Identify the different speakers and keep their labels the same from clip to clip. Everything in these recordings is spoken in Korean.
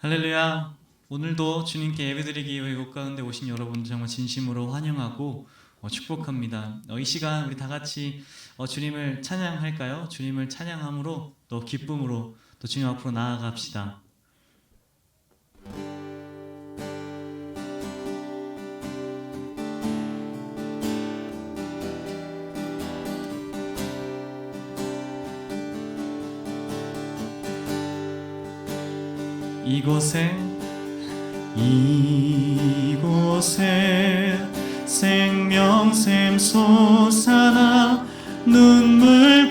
Speaker 1: 할렐루야. 오늘도 주님께 예배드리기 위해 이곳 가운데 오신 여러분 정말 진심으로 환영하고 축복합니다. 이 시간 우리 다 같이 주님을 찬양할까요? 주님을 찬양함으로 또 기쁨으로 또 주님 앞으로 나아갑시다. 이곳에 생명샘 솟아나 눈물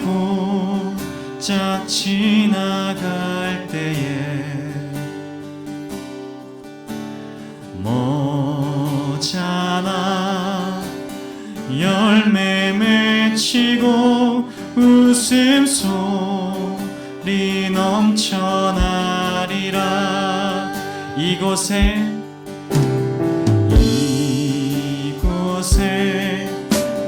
Speaker 1: 고짝 지나갈 때에 모자나 열매 맺히고 웃음소리 넘쳐나리라. 이곳에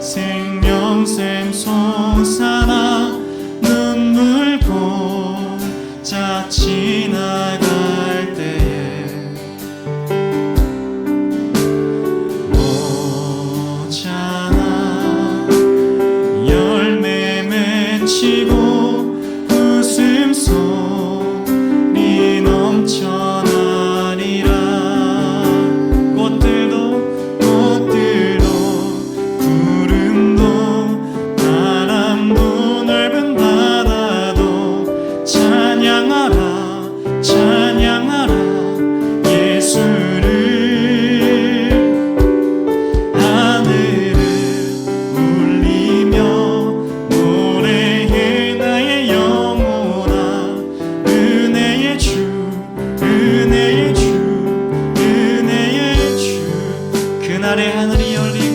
Speaker 1: 생명샘 솟아나 눈물 고짝 지나갈 때에 모자나 열매 맺히고 웃음소리 넘쳐나리라. 꽃들도 구름도 바람도 넓은 바다도 찬양하라 예수를. 하늘을 울리며 노래해 나의 영혼아. 은혜의 주 그날의 하늘이 열리고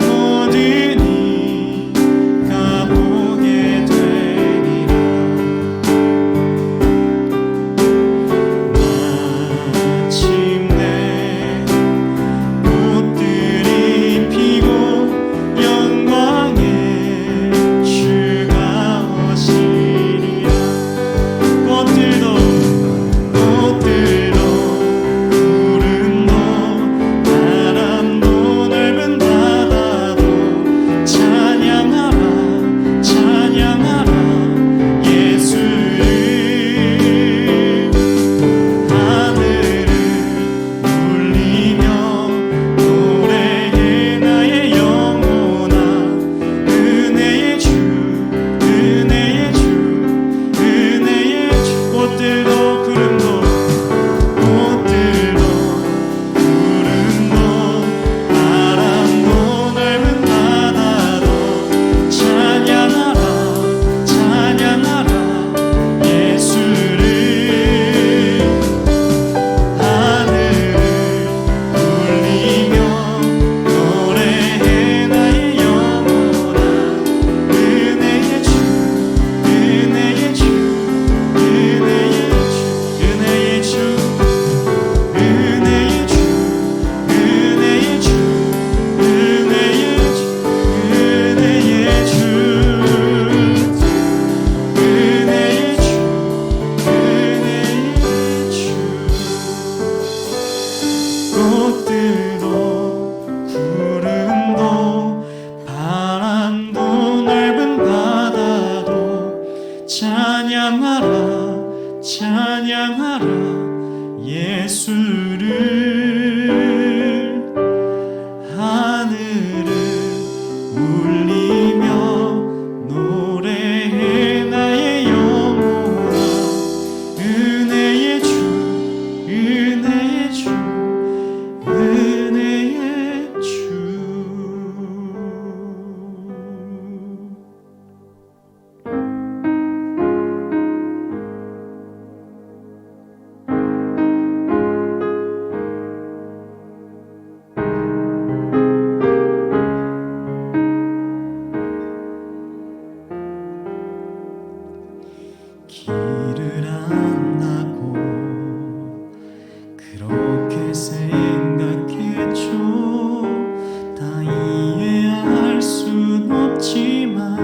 Speaker 1: 모든 이가 보게 되리라. 마침내 꽃들이 피고 영광의 주가 오시리라. 꽃들도 구름도 바람도 넓은 바다도 찬양하라 예수를. 하늘을 울리며 노래해 나의 영혼아. 은혜의 주 꽃들도 구름도 바람도 넓은 바다도 찬양하라 예수를. 하늘을 울리며 노래해 나의 영혼아. 은혜의 주 꽃들도 구름도 바람도 넓은 바다도 찬양하라 예수를. 하늘을 울리며 노래해 나의 영혼아. 은혜의 주 길을 안다고 그렇게 생각했죠. 다 이해할 순 없지만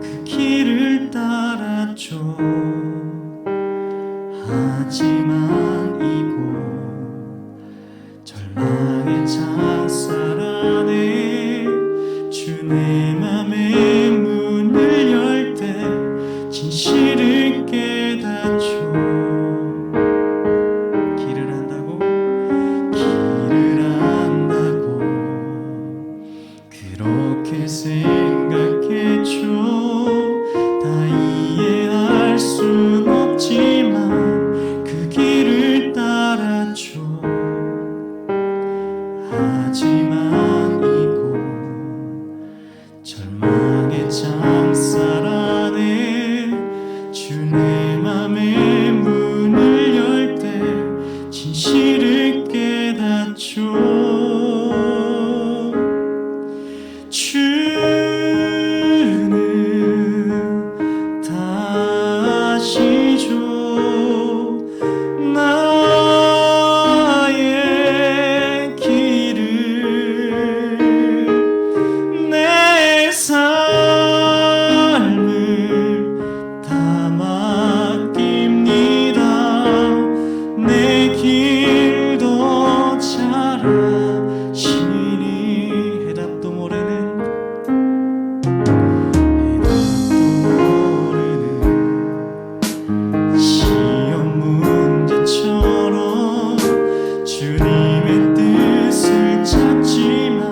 Speaker 1: 그 길을 따랐죠. 하지만 이곳 절망의 창살 안에 주 내 맘의 문을 열 때 진실을 깨닫죠. 길을 안다고 그렇게 생각했죠. 다 이해할 순 없지만 그 길을 따랐죠. 하지만 이곳 절망의 창살 안에 주 내 맘의 문을 열 때 진실을 깨닫죠. 주는 다 아시죠. 나의 길을 내 삶을 다 맡깁니다. 내 길도 잘 아시니 해답도 모르는 시험 문제처럼 주님의 뜻을 찾지만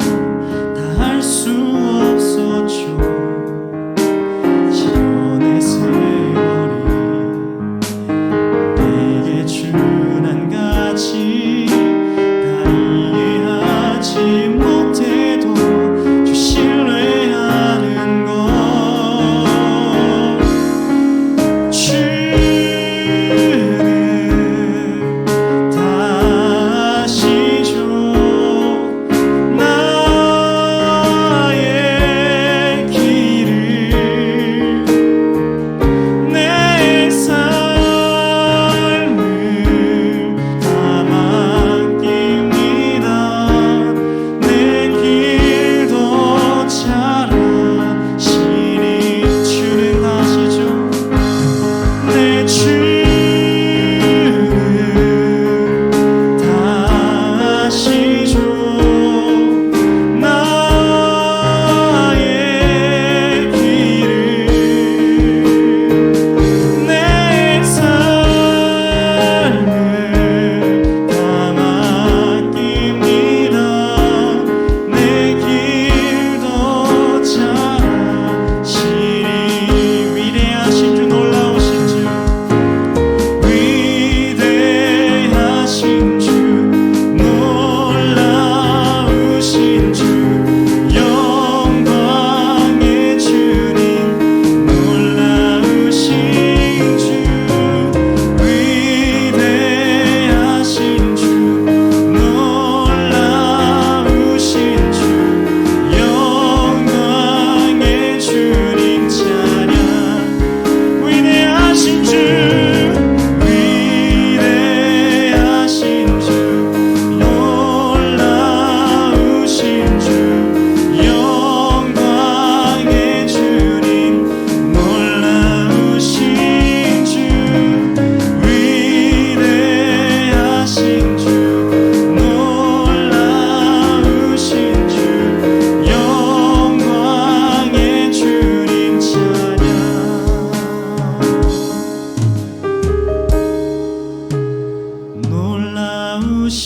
Speaker 1: 다 할 수 없었죠. 시련의 세월이 내게 준 한 가지 다 이해하지 못해도 주 신뢰하는 것. 주는 다 아시죠. 나의 길을 내 삶을 다 맡깁니다. 내 길도 잘 아시니 주는 다 아시죠. 내 주는 다 아시죠. 나의 길을 내 삶을 다 맡깁니다. 내 길도 잘 아시니 위대하신 주 놀라우신 주 위대하신 주 놀라우신 주 영광의 주님 놀라우신 주 위대하신 주 놀라우신 주 영광의 주님 찬양. 위대하신 주 위대하신 주 놀라우신 주 영광의 주님 놀라우신 주 위대하신 주 놀라우신 주 영광의 주님 찬양.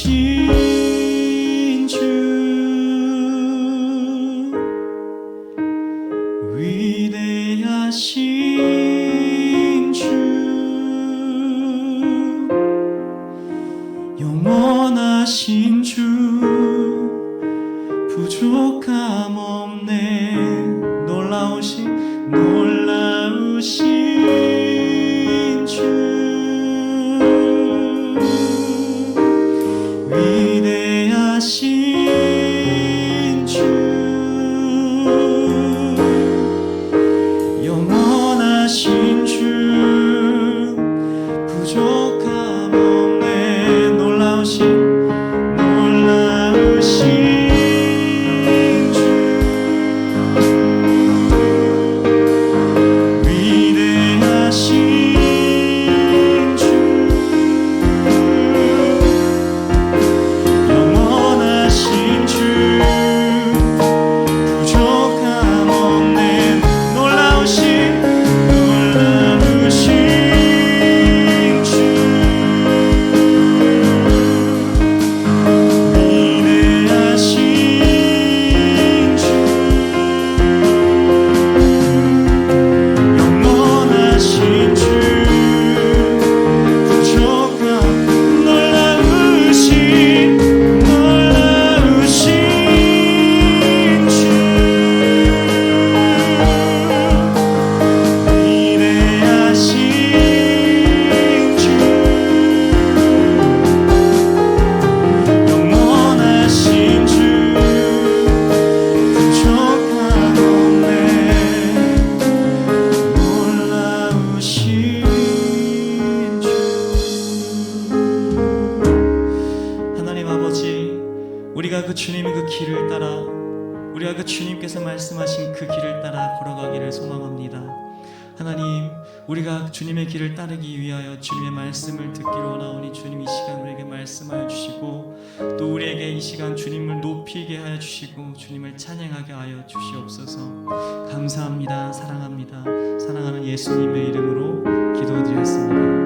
Speaker 1: 놀라우신 주 위대하신 주 영원하신 주 부족함 없네. 놀라우신 주 위대하신 주 영원하신 주 우리가 주님의 길을 따르기 위하여 주님의 말씀을 듣기로 원하오니 주님 이 시간 우리에게 말씀하여 주시고 또 우리에게 이 시간 주님을 높이게 하여 주시고 주님을 찬양하게 하여 주시옵소서. 감사합니다. 사랑합니다. 사랑하는 예수님의 이름으로 기도드렸습니다.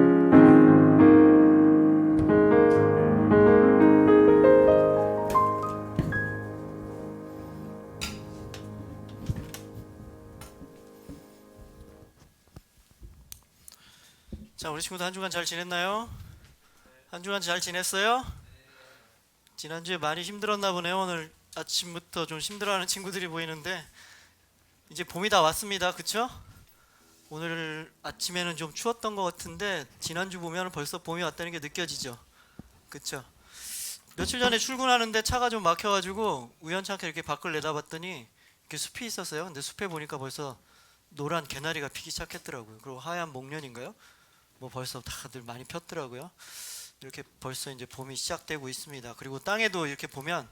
Speaker 2: 자, 우리 친구들 한 주간 잘 지냈나요? 한 주간 잘 지냈어요? 지난주에 많이 힘들었나 보네요. 오늘 아침부터 좀 힘들어하는 친구들이 보이는데 이제 봄이 다 왔습니다. 그쵸? 오늘 아침에는 좀 추웠던 것 같은데 지난주 보면 벌써 봄이 왔다는 게 느껴지죠? 그쵸? 며칠 전에 출근하는데 차가 좀 막혀가지고 우연찮게 이렇게 밖을 내다봤더니 이렇게 숲이 있었어요. 근데 숲에 보니까 벌써 노란 개나리가 피기 시작했더라고요. 그리고 하얀 목련인가요? 뭐 벌써 다들 많이 폈더라고요. 이렇게 벌써 이제 봄이 시작되고 있습니다. 그리고 땅에도 이렇게 보면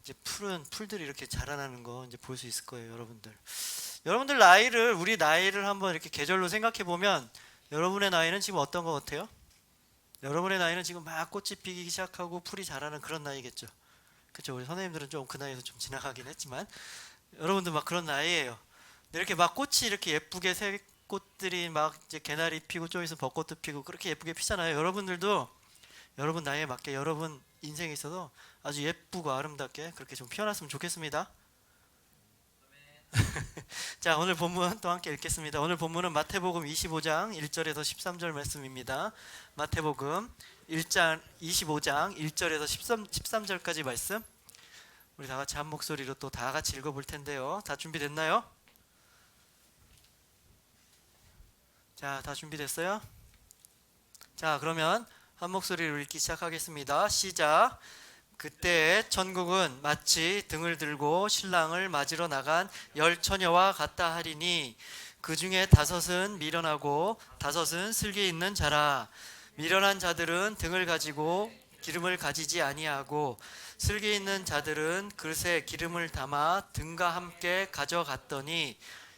Speaker 2: 이제 푸른 풀들이 이렇게 자라나는 거 이제 볼 수 있을 거예요, 여러분들. 여러분들 나이를 우리 나이를 한번 이렇게 계절로 생각해 보면 여러분의 나이는 지금 어떤 것 같아요? 여러분의 나이는 지금 막 꽃이 피기 시작하고 풀이 자라는 그런 나이겠죠. 그렇죠? 우리 선생님들은 좀 그 나이에서 좀 지나가긴 했지만 여러분들 막 그런 나이예요. 이렇게 막 꽃이 이렇게 예쁘게 꽃들이 막 이제 개나리 피고 좀 있으면 벚꽃도 피고 그렇게 예쁘게 피잖아요. 여러분들도 여러분 나이에 맞게 여러분 인생에 있어서 아주 예쁘고 아름답게 그렇게 좀 피어났으면 좋겠습니다. 자, 오늘 본문 또 함께 읽겠습니다. 오늘 본문은 마태복음 25장 1절에서 13절 말씀입니다. 마태복음 1장 25장 1절에서 13절까지 말씀. 우리 다 같이 한 목소리로 또 다 같이 읽어볼 텐데요. 다 준비됐나요? 자, 다 준비됐어요? 자, 그러면 한 목소리로 읽기 시작하겠습니다. 시작. 그때 천국은 마치 등을 들고 신랑을 맞으러 나간 10처녀와 같다 하리니 그 중에 5은 미련하고 5은 슬기 있는 자라. 미련한 자들은 등을 가지고 기름을 가지지 아니하고 슬기 있는 자들은 그릇에 기름을 담아 등과 함께 가져갔더니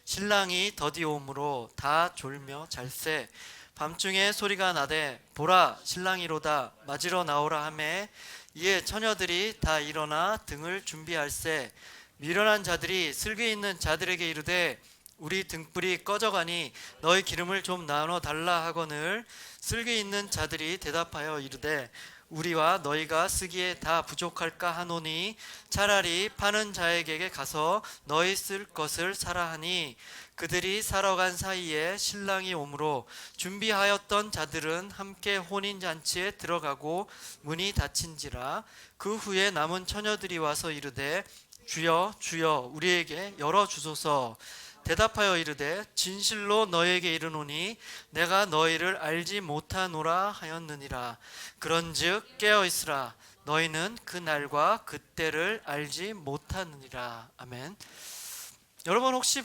Speaker 2: 신랑이 더디오므로 다 졸며 잘세. 밤중에 소리가 나되 보라 신랑이로다 맞으러 나오라 하매 이에 처녀들이 다 일어나 등을 준비할세. 미련한 자들이 슬기 있는 자들에게 이르되 우리 등불이 꺼져가니 너희 기름을 좀 나눠 달라 하거늘 슬기 있는 자들이 대답하여 이르되 우리와 너희가 쓰기에 다 부족할까 하노니 차라리 파는 자에게 가서 너희 쓸 것을 사라 하니 그들이 사러 간 사이에 신랑이 오므로 준비하였던 자들은 함께 혼인잔치에 들어가고 문이 닫힌지라. 그 후에 남은 처녀들이 와서 이르되 주여 주여 우리에게 열어주소서. 대답하여 이르되 진실로 너희에게 이르노니 내가 너희를 알지 못하노라 하였느니라. 그런즉 깨어있으라. 너희는 그 날과 그 때를 알지 못하느니라. 아멘. 여러분 혹시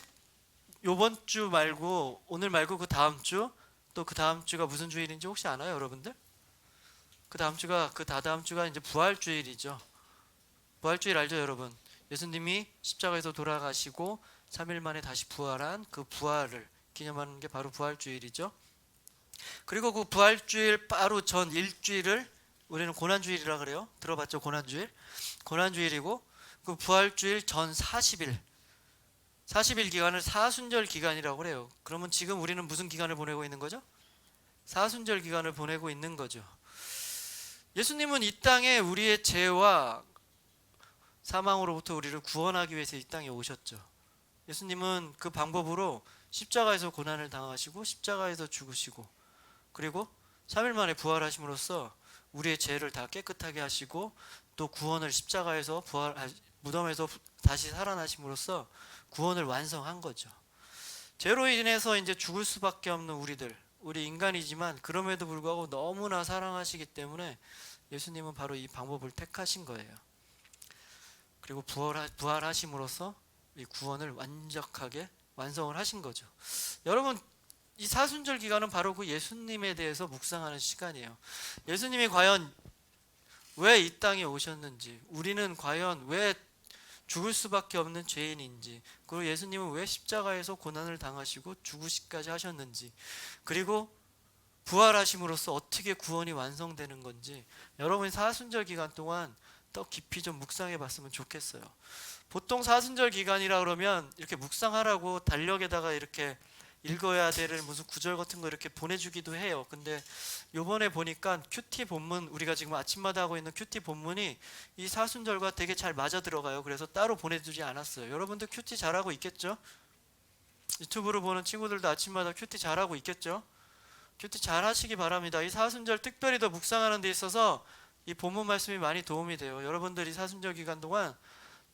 Speaker 2: 요번 주 말고 오늘 말고 그 다음 주 또 그 다음 주가 무슨 주일인지 혹시 아나요, 여러분들? 그 다음 주가 그 다다음 주가 이제 부활주일이죠. 부활주일 알죠, 여러분? 예수님이 십자가에서 돌아가시고 3일 만에 다시 부활한 그 부활을 기념하는 게 바로 부활주일이죠. 그리고 그 부활주일 바로 전 일주일을 우리는 고난주일이라 그래요. 들어봤죠? 고난주일. 고난주일이고 그 부활주일 전 40일 기간을 사순절 기간이라고 그래요. 그러면 지금 우리는 무슨 기간을 보내고 있는 거죠? 사순절 기간을 보내고 있는 거죠. 예수님은 이 땅에 우리의 죄와 사망으로부터 우리를 구원하기 위해서 이 땅에 오셨죠. 예수님은 그 방법으로 십자가에서 고난을 당하시고 십자가에서 죽으시고 그리고 3일 만에 부활하심으로써 우리의 죄를 다 깨끗하게 하시고 또 구원을 십자가에서 무덤에서 다시 살아나심으로써 구원을 완성한 거죠. 죄로 인해서 이제 죽을 수밖에 없는 우리 인간이지만 그럼에도 불구하고 너무나 사랑하시기 때문에 예수님은 바로 이 방법을 택하신 거예요. 그리고 부활하심으로써 이 구원을 완벽하게 완성을 하신 거죠. 여러분, 이 사순절 기간은 바로 그 예수님에 대해서 묵상하는 시간이에요. 예수님이 과연 왜 이 땅에 오셨는지, 우리는 과연 왜 죽을 수밖에 없는 죄인인지, 그리고 예수님은 왜 십자가에서 고난을 당하시고 죽으시까지 하셨는지, 그리고 부활하심으로써 어떻게 구원이 완성되는 건지 여러분이 사순절 기간 동안 더 깊이 좀 묵상해 봤으면 좋겠어요. 보통 사순절 기간이라 그러면 이렇게 묵상하라고 달력에다가 이렇게 읽어야 될 무슨 구절 같은 거 이렇게 보내주기도 해요. 근데 요번에 보니까 큐티 본문, 우리가 지금 아침마다 하고 있는 큐티 본문이 이 사순절과 되게 잘 맞아 들어가요. 그래서 따로 보내주지 않았어요. 여러분들 큐티 잘하고 있겠죠? 유튜브로 보는 친구들도 아침마다 큐티 잘하고 있겠죠? 큐티 잘 하시기 바랍니다. 이 사순절 특별히 더 묵상하는 데 있어서 이 본문 말씀이 많이 도움이 돼요. 여러분들이 사순절 기간 동안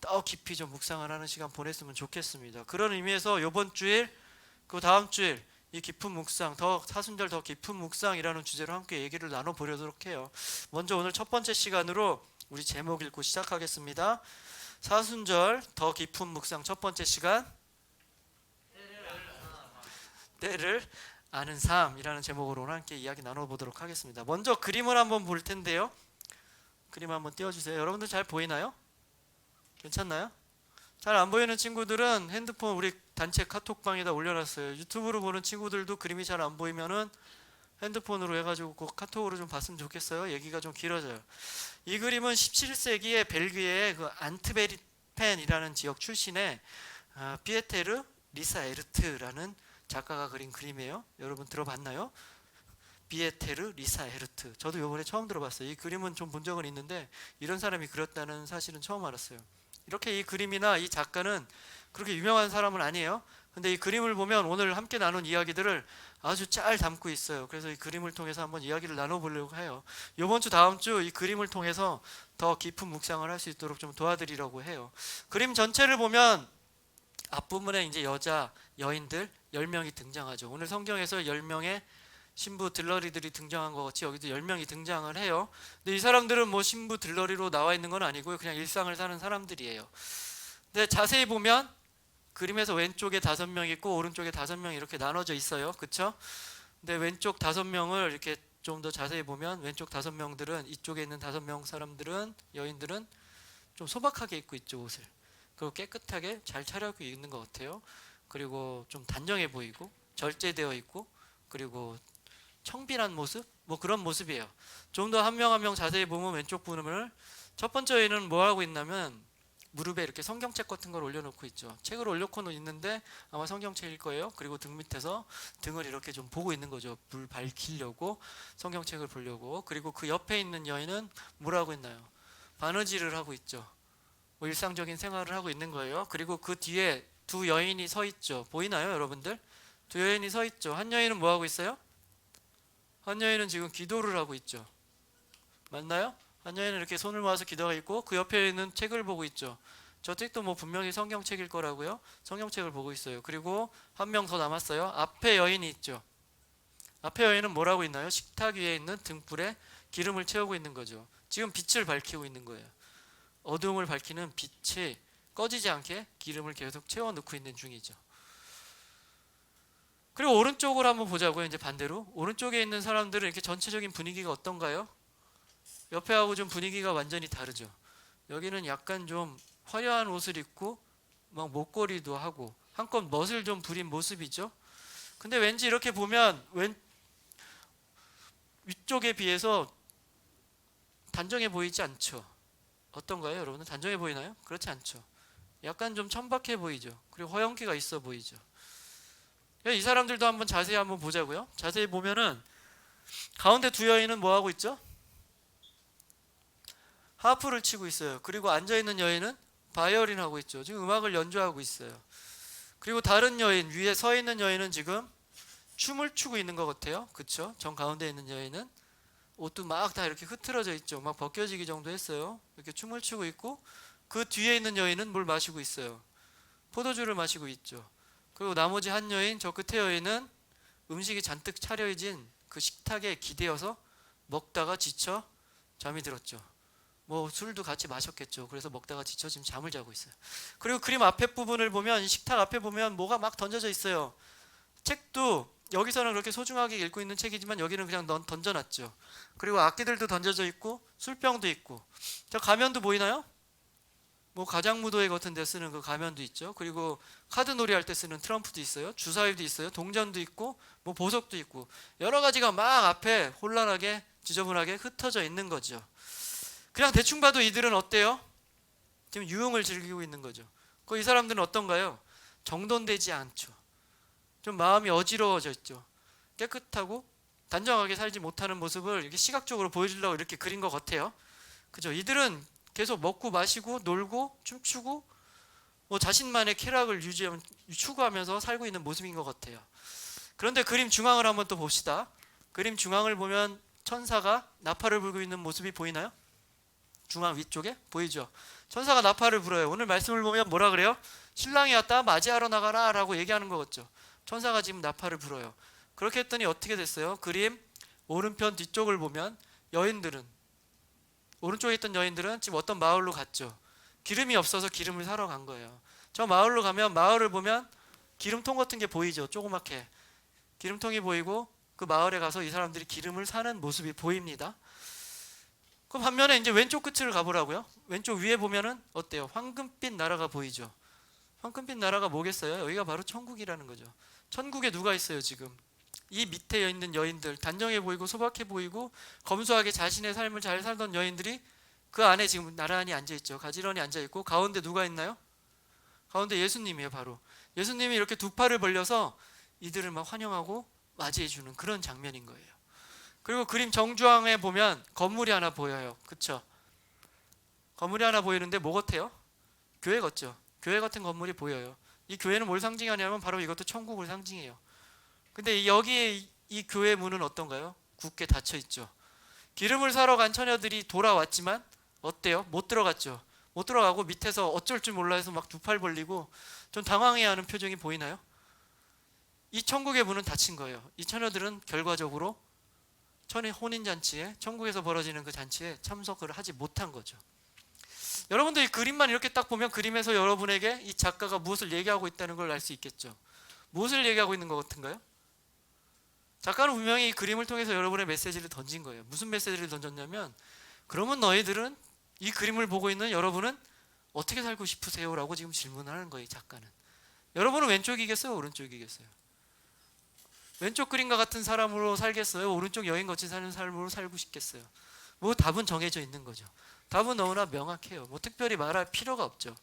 Speaker 2: 더 깊이 좀 묵상을 하는 시간 보냈으면 좋겠습니다. 그런 의미에서 이번 주일, 그 다음 주일 이 깊은 묵상, 더 사순절 더 깊은 묵상이라는 주제로 함께 얘기를 나눠보려고 해요. 먼저 오늘 첫 번째 시간으로 우리 제목 읽고 시작하겠습니다. 사순절 더 깊은 묵상 첫 번째 시간, 때를 아는 삶이라는 제목으로 오늘 함께 이야기 나눠보도록 하겠습니다. 먼저 그림을 한번 볼 텐데요. 그림 한번 띄워주세요. 여러분들 잘 보이나요? 괜찮나요? 잘 안 보이는 친구들은 핸드폰 우리 단체 카톡방에다 올려놨어요. 유튜브로 보는 친구들도 그림이 잘 안 보이면은 핸드폰으로 해가지고 꼭 카톡으로 좀 봤으면 좋겠어요. 얘기가 좀 길어져요. 이 그림은 17세기에 벨기에의 그 안트베르펜이라는 지역 출신의 피에테르 리사 에르트라는 작가가 그린 그림이에요. 여러분 들어봤나요? 비에테르 리사 에르트. 저도 이번에 처음 들어봤어요. 이 그림은 좀 본 적은 있는데 이런 사람이 그렸다는 사실은 처음 알았어요. 이렇게 이 그림이나 이 작가는 그렇게 유명한 사람은 아니에요. 근데 이 그림을 보면 오늘 함께 나눈 이야기들을 아주 잘 담고 있어요. 그래서 이 그림을 통해서 한번 이야기를 나눠보려고 해요. 이번 주 다음 주 이 그림을 통해서 더 깊은 묵상을 할 수 있도록 좀 도와드리려고 해요. 그림 전체를 보면 앞부분에 이제 여인들 10명이 등장하죠. 오늘 성경에서 10명의 신부 들러리들이 등장한 것 같이 여기도 10명이 등장을 해요. 근데 이 사람들은 뭐 신부 들러리로 나와 있는 건 아니고요. 그냥 일상을 사는 사람들이에요. 근데 자세히 보면 그림에서 왼쪽에 5명 있고 오른쪽에 5명 이렇게 나눠져 있어요. 그렇죠? 근데 왼쪽 5명을 이렇게 좀 더 자세히 보면 왼쪽 5명들은, 이쪽에 있는 5명 사람들은, 여인들은 좀 소박하게 입고 있죠, 옷을. 그리고 깨끗하게 잘 차려입고 있는 것 같아요. 그리고 좀 단정해 보이고 절제되어 있고, 그리고 청빈한 모습? 뭐 그런 모습이에요. 좀 더 한 명 한 명 자세히 보면 왼쪽 부분을, 첫 번째 여인은 뭐 하고 있냐면 무릎에 이렇게 성경책 같은 걸 올려놓고 있죠. 책을 올려놓고 있는데 아마 성경책일 거예요. 그리고 등 밑에서 등을 이렇게 좀 보고 있는 거죠. 불 밝히려고, 성경책을 보려고. 그리고 그 옆에 있는 여인은 뭘 하고 있나요? 바느질을 하고 있죠. 뭐 일상적인 생활을 하고 있는 거예요. 그리고 그 뒤에 두 여인이 서 있죠. 보이나요, 여러분들? 두 여인이 서 있죠. 한 여인은 뭐 하고 있어요? 한 여인은 지금 기도를 하고 있죠. 맞나요? 한 여인은 이렇게 손을 모아서 기도하고 있고 그 옆에 있는 책을 보고 있죠. 저 책도 뭐 분명히 성경책일 거라고요. 성경책을 보고 있어요. 그리고 한 명 더 남았어요. 앞에 여인이 있죠. 앞에 여인은 뭘 하고 있나요? 식탁 위에 있는 등불에 기름을 채우고 있는 거죠. 지금 빛을 밝히고 있는 거예요. 어두움을 밝히는 빛이 꺼지지 않게 기름을 계속 채워 넣고 있는 중이죠. 그리고 오른쪽으로 한번 보자고요. 이제 반대로 오른쪽에 있는 사람들은 이렇게 전체적인 분위기가 어떤가요? 옆에하고 좀 분위기가 완전히 다르죠. 여기는 약간 좀 화려한 옷을 입고 막 목걸이도 하고 한껏 멋을 좀 부린 모습이죠. 근데 왠지 이렇게 보면 위쪽에 비해서 단정해 보이지 않죠. 어떤가요, 여러분은? 단정해 보이나요? 그렇지 않죠. 약간 좀 천박해 보이죠. 그리고 허영기가 있어 보이죠. 이 사람들도 한번 자세히 한번 보자고요. 자세히 보면은 가운데 두 여인은 뭐 하고 있죠? 하프를 치고 있어요. 그리고 앉아 있는 여인은 바이올린 하고 있죠. 지금 음악을 연주하고 있어요. 그리고 다른 여인, 위에 서 있는 여인은 지금 춤을 추고 있는 것 같아요. 그렇죠? 정 가운데 있는 여인은 옷도 막 다 이렇게 흐트러져 있죠. 막 벗겨지기 정도 했어요. 이렇게 춤을 추고 있고 그 뒤에 있는 여인은 뭘 마시고 있어요? 포도주를 마시고 있죠. 그리고 나머지 한 여인, 저 끝에 여인은 음식이 잔뜩 차려진 그 식탁에 기대어서 먹다가 지쳐 잠이 들었죠. 뭐 술도 같이 마셨겠죠. 그래서 먹다가 지쳐 지금 잠을 자고 있어요. 그리고 그림 앞에 부분을 보면, 이 식탁 앞에 보면 뭐가 막 던져져 있어요. 책도 여기서는 그렇게 소중하게 읽고 있는 책이지만 여기는 그냥 던져놨죠. 그리고 악기들도 던져져 있고 술병도 있고. 저 가면도 보이나요? 뭐 가장무도회 같은 데 쓰는 그 가면도 있죠. 그리고 카드 놀이 할 때 쓰는 트럼프도 있어요. 주사위도 있어요. 동전도 있고 뭐 보석도 있고 여러 가지가 막 앞에 혼란하게 지저분하게 흩어져 있는 거죠. 그냥 대충 봐도 이들은 어때요? 지금 유흥을 즐기고 있는 거죠. 이 사람들은 어떤가요? 정돈되지 않죠. 좀 마음이 어지러워져 있죠. 깨끗하고 단정하게 살지 못하는 모습을 이렇게 시각적으로 보여주려고 이렇게 그린 것 같아요. 그죠? 이들은 계속 먹고 마시고 놀고 춤추고 뭐 자신만의 쾌락을 추구하면서 살고 있는 모습인 것 같아요. 그런데 그림 중앙을 한번 또 봅시다. 그림 중앙을 보면 천사가 나팔을 불고 있는 모습이 보이나요? 중앙 위쪽에 보이죠? 천사가 나팔을 불어요. 오늘 말씀을 보면 뭐라 그래요? 신랑이 왔다 맞이하러 나가라 라고 얘기하는 거 같죠? 천사가 지금 나팔을 불어요. 그렇게 했더니 어떻게 됐어요? 그림 오른편 뒤쪽을 보면 여인들은 오른쪽에 있던 여인들은 지금 어떤 마을로 갔죠? 기름이 없어서 기름을 사러 간 거예요. 저 마을로 가면 마을을 보면 기름통 같은 게 보이죠? 조그맣게 기름통이 보이고 그 마을에 가서 이 사람들이 기름을 사는 모습이 보입니다. 그 반면에 이제 왼쪽 끝을 가보라고요. 왼쪽 위에 보면은 어때요? 황금빛 나라가 보이죠? 황금빛 나라가 뭐겠어요? 여기가 바로 천국이라는 거죠. 천국에 누가 있어요 지금? 이 밑에 있는 여인들, 단정해 보이고 소박해 보이고 검소하게 자신의 삶을 잘 살던 여인들이 그 안에 지금 나란히 앉아있죠. 가지런히 앉아있고 가운데 누가 있나요? 가운데 예수님이에요. 바로 예수님이 이렇게 두 팔을 벌려서 이들을 막 환영하고 맞이해주는 그런 장면인 거예요. 그리고 그림 정중앙에 보면 건물이 하나 보여요. 그쵸? 건물이 하나 보이는데 뭐 같아요? 교회 같죠? 교회 같은 건물이 보여요. 이 교회는 뭘 상징하냐면 바로 이것도 천국을 상징해요. 근데 여기에 이 교회 문은 어떤가요? 굳게 닫혀 있죠. 기름을 사러 간 처녀들이 돌아왔지만 어때요? 못 들어갔죠. 못 들어가고 밑에서 어쩔 줄 몰라 해서 막 두 팔 벌리고 좀 당황해하는 표정이 보이나요? 이 천국의 문은 닫힌 거예요. 이 처녀들은 결과적으로 혼인잔치에 천국에서 벌어지는 그 잔치에 참석을 하지 못한 거죠. 여러분들 이 그림만 이렇게 딱 보면 그림에서 여러분에게 이 작가가 무엇을 얘기하고 있다는 걸 알 수 있겠죠. 무엇을 얘기하고 있는 것 같은가요? 작가는 분명히 이 그림을 통해서 여러분의 메시지를 던진 거예요. 무슨 메시지를 던졌냐면 그러면 너희들은 이 그림을 보고 있는 여러분은 어떻게 살고 싶으세요? 라고 지금 질문하는 거예요. 작가는. 여러분은 왼쪽이겠어요? 오른쪽이겠어요? 왼쪽 그림과 같은 사람으로 살겠어요? 오른쪽 여인같이 사는 삶으로 살고 싶겠어요? 뭐 답은 정해져 있는 거죠. 답은 너무나 명확해요. 뭐 특별히 말할 필요가 없죠.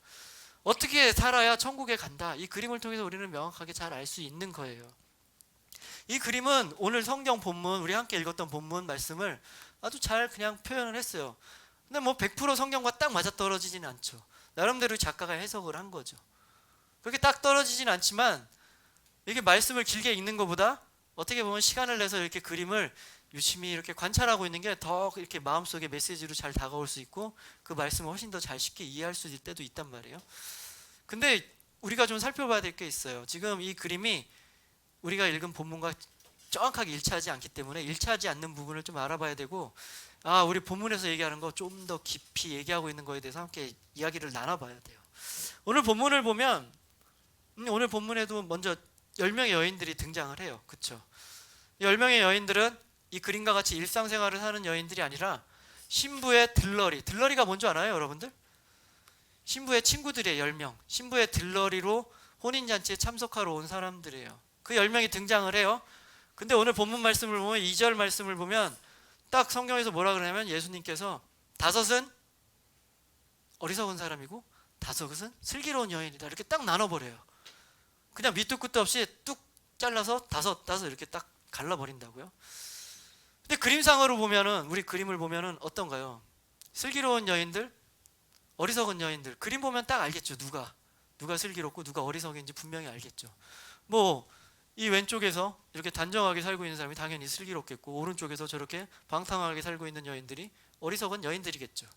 Speaker 2: 어떻게 살아야 천국에 간다. 이 그림을 통해서 우리는 명확하게 잘 알 수 있는 거예요. 이 그림은 오늘 성경 본문, 우리 함께 읽었던 본문 말씀을 아주 잘 그냥 표현을 했어요. 근데 뭐 100% 성경과 딱 맞아떨어지지는 않죠. 나름대로 작가가 해석을 한 거죠. 그렇게 딱 떨어지진 않지만 이게 말씀을 길게 읽는 것보다 어떻게 보면 시간을 내서 이렇게 그림을 유심히 이렇게 관찰하고 있는 게 더 이렇게 마음속에 메시지로 잘 다가올 수 있고 그 말씀을 훨씬 더 잘 쉽게 이해할 수 있을 때도 있단 말이에요. 근데 우리가 좀 살펴봐야 될 게 있어요. 지금 이 그림이 우리가 읽은 본문과 정확하게 일치하지 않기 때문에 일치하지 않는 부분을 좀 알아봐야 되고 우리 본문에서 얘기하는 거 좀 더 깊이 얘기하고 있는 거에 대해서 함께 이야기를 나눠봐야 돼요. 오늘 본문을 보면 오늘 본문에도 먼저 10명의 여인들이 등장을 해요. 그렇죠? 10명의 여인들은 이 그림과 같이 일상생활을 사는 여인들이 아니라 신부의 들러리가 뭔지 알아요, 여러분들? 신부의 친구들이에요. 10명. 신부의 들러리로 혼인잔치에 참석하러 온 사람들이에요. 그 10명이 등장을 해요. 근데 오늘 본문 말씀을 보면 2절 말씀을 보면 딱 성경에서 뭐라 그러냐면 예수님께서 5은 어리석은 사람이고 5은 슬기로운 여인이다. 이렇게 딱 나눠버려요. 그냥 밑도 끝도 없이 뚝 잘라서 5 이렇게 딱 갈라버린다고요. 근데 그림상으로 보면은 우리 그림을 보면은 어떤가요? 슬기로운 여인들, 어리석은 여인들. 그림 보면 딱 알겠죠. 누가 슬기롭고 누가 어리석은지 분명히 알겠죠. 뭐 이 왼쪽에서 이렇게 단정하게 살고 있는 사람이 당연히 슬기롭겠고 오른쪽에서 저렇게 방탕하게 살고 있는 여인들이 어리석은 여인들이겠죠.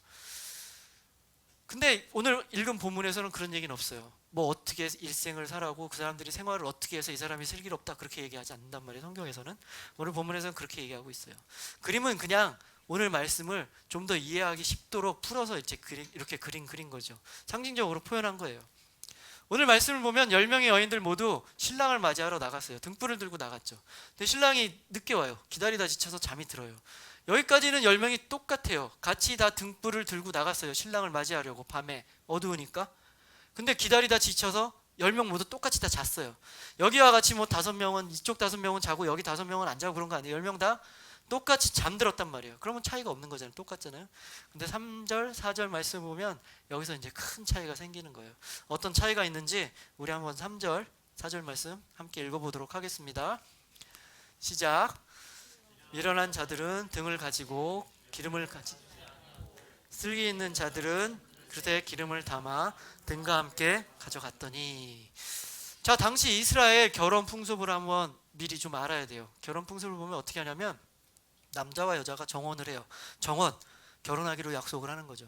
Speaker 2: 근데 오늘 읽은 본문에서는 그런 얘기는 없어요. 뭐 어떻게 일생을 살아고 그 사람들이 생활을 어떻게 해서 이 사람이 슬기롭다 그렇게 얘기하지 않는단 말이에요. 성경에서는. 오늘 본문에서는 그렇게 얘기하고 있어요. 그림은 그냥 오늘 말씀을 좀 더 이해하기 쉽도록 풀어서 이렇게 그린 거죠. 상징적으로 표현한 거예요. 오늘 말씀을 보면 10명의 여인들 모두 신랑을 맞이하러 나갔어요. 등불을 들고 나갔죠. 근데 신랑이 늦게 와요. 기다리다 지쳐서 잠이 들어요. 여기까지는 10명이 똑같아요. 같이 다 등불을 들고 나갔어요. 신랑을 맞이하려고 밤에 어두우니까. 근데 기다리다 지쳐서 10명 모두 똑같이 다 잤어요. 여기와 같이 뭐 5명은 이쪽 5명은 자고 여기 5명은 안 자고 그런 거 아니에요. 10명 다 똑같이 잠들었단 말이에요. 그러면 차이가 없는 거잖아요. 똑같잖아요. 근데 3절, 4절 말씀 보면 여기서 이제 큰 차이가 생기는 거예요. 어떤 차이가 있는지 우리 한번 3절, 4절 말씀 함께 읽어보도록 하겠습니다. 시작. 일어난 자들은 등을 가지고 기름을 슬기 있는 자들은 그릇에 기름을 담아 등과 함께 가져갔더니. 자, 당시 이스라엘 결혼 풍습을 한번 미리 좀 알아야 돼요. 결혼 풍습을 보면 어떻게 하냐면 남자와 여자가 정혼을 해요. 정혼, 결혼하기로 약속을 하는 거죠.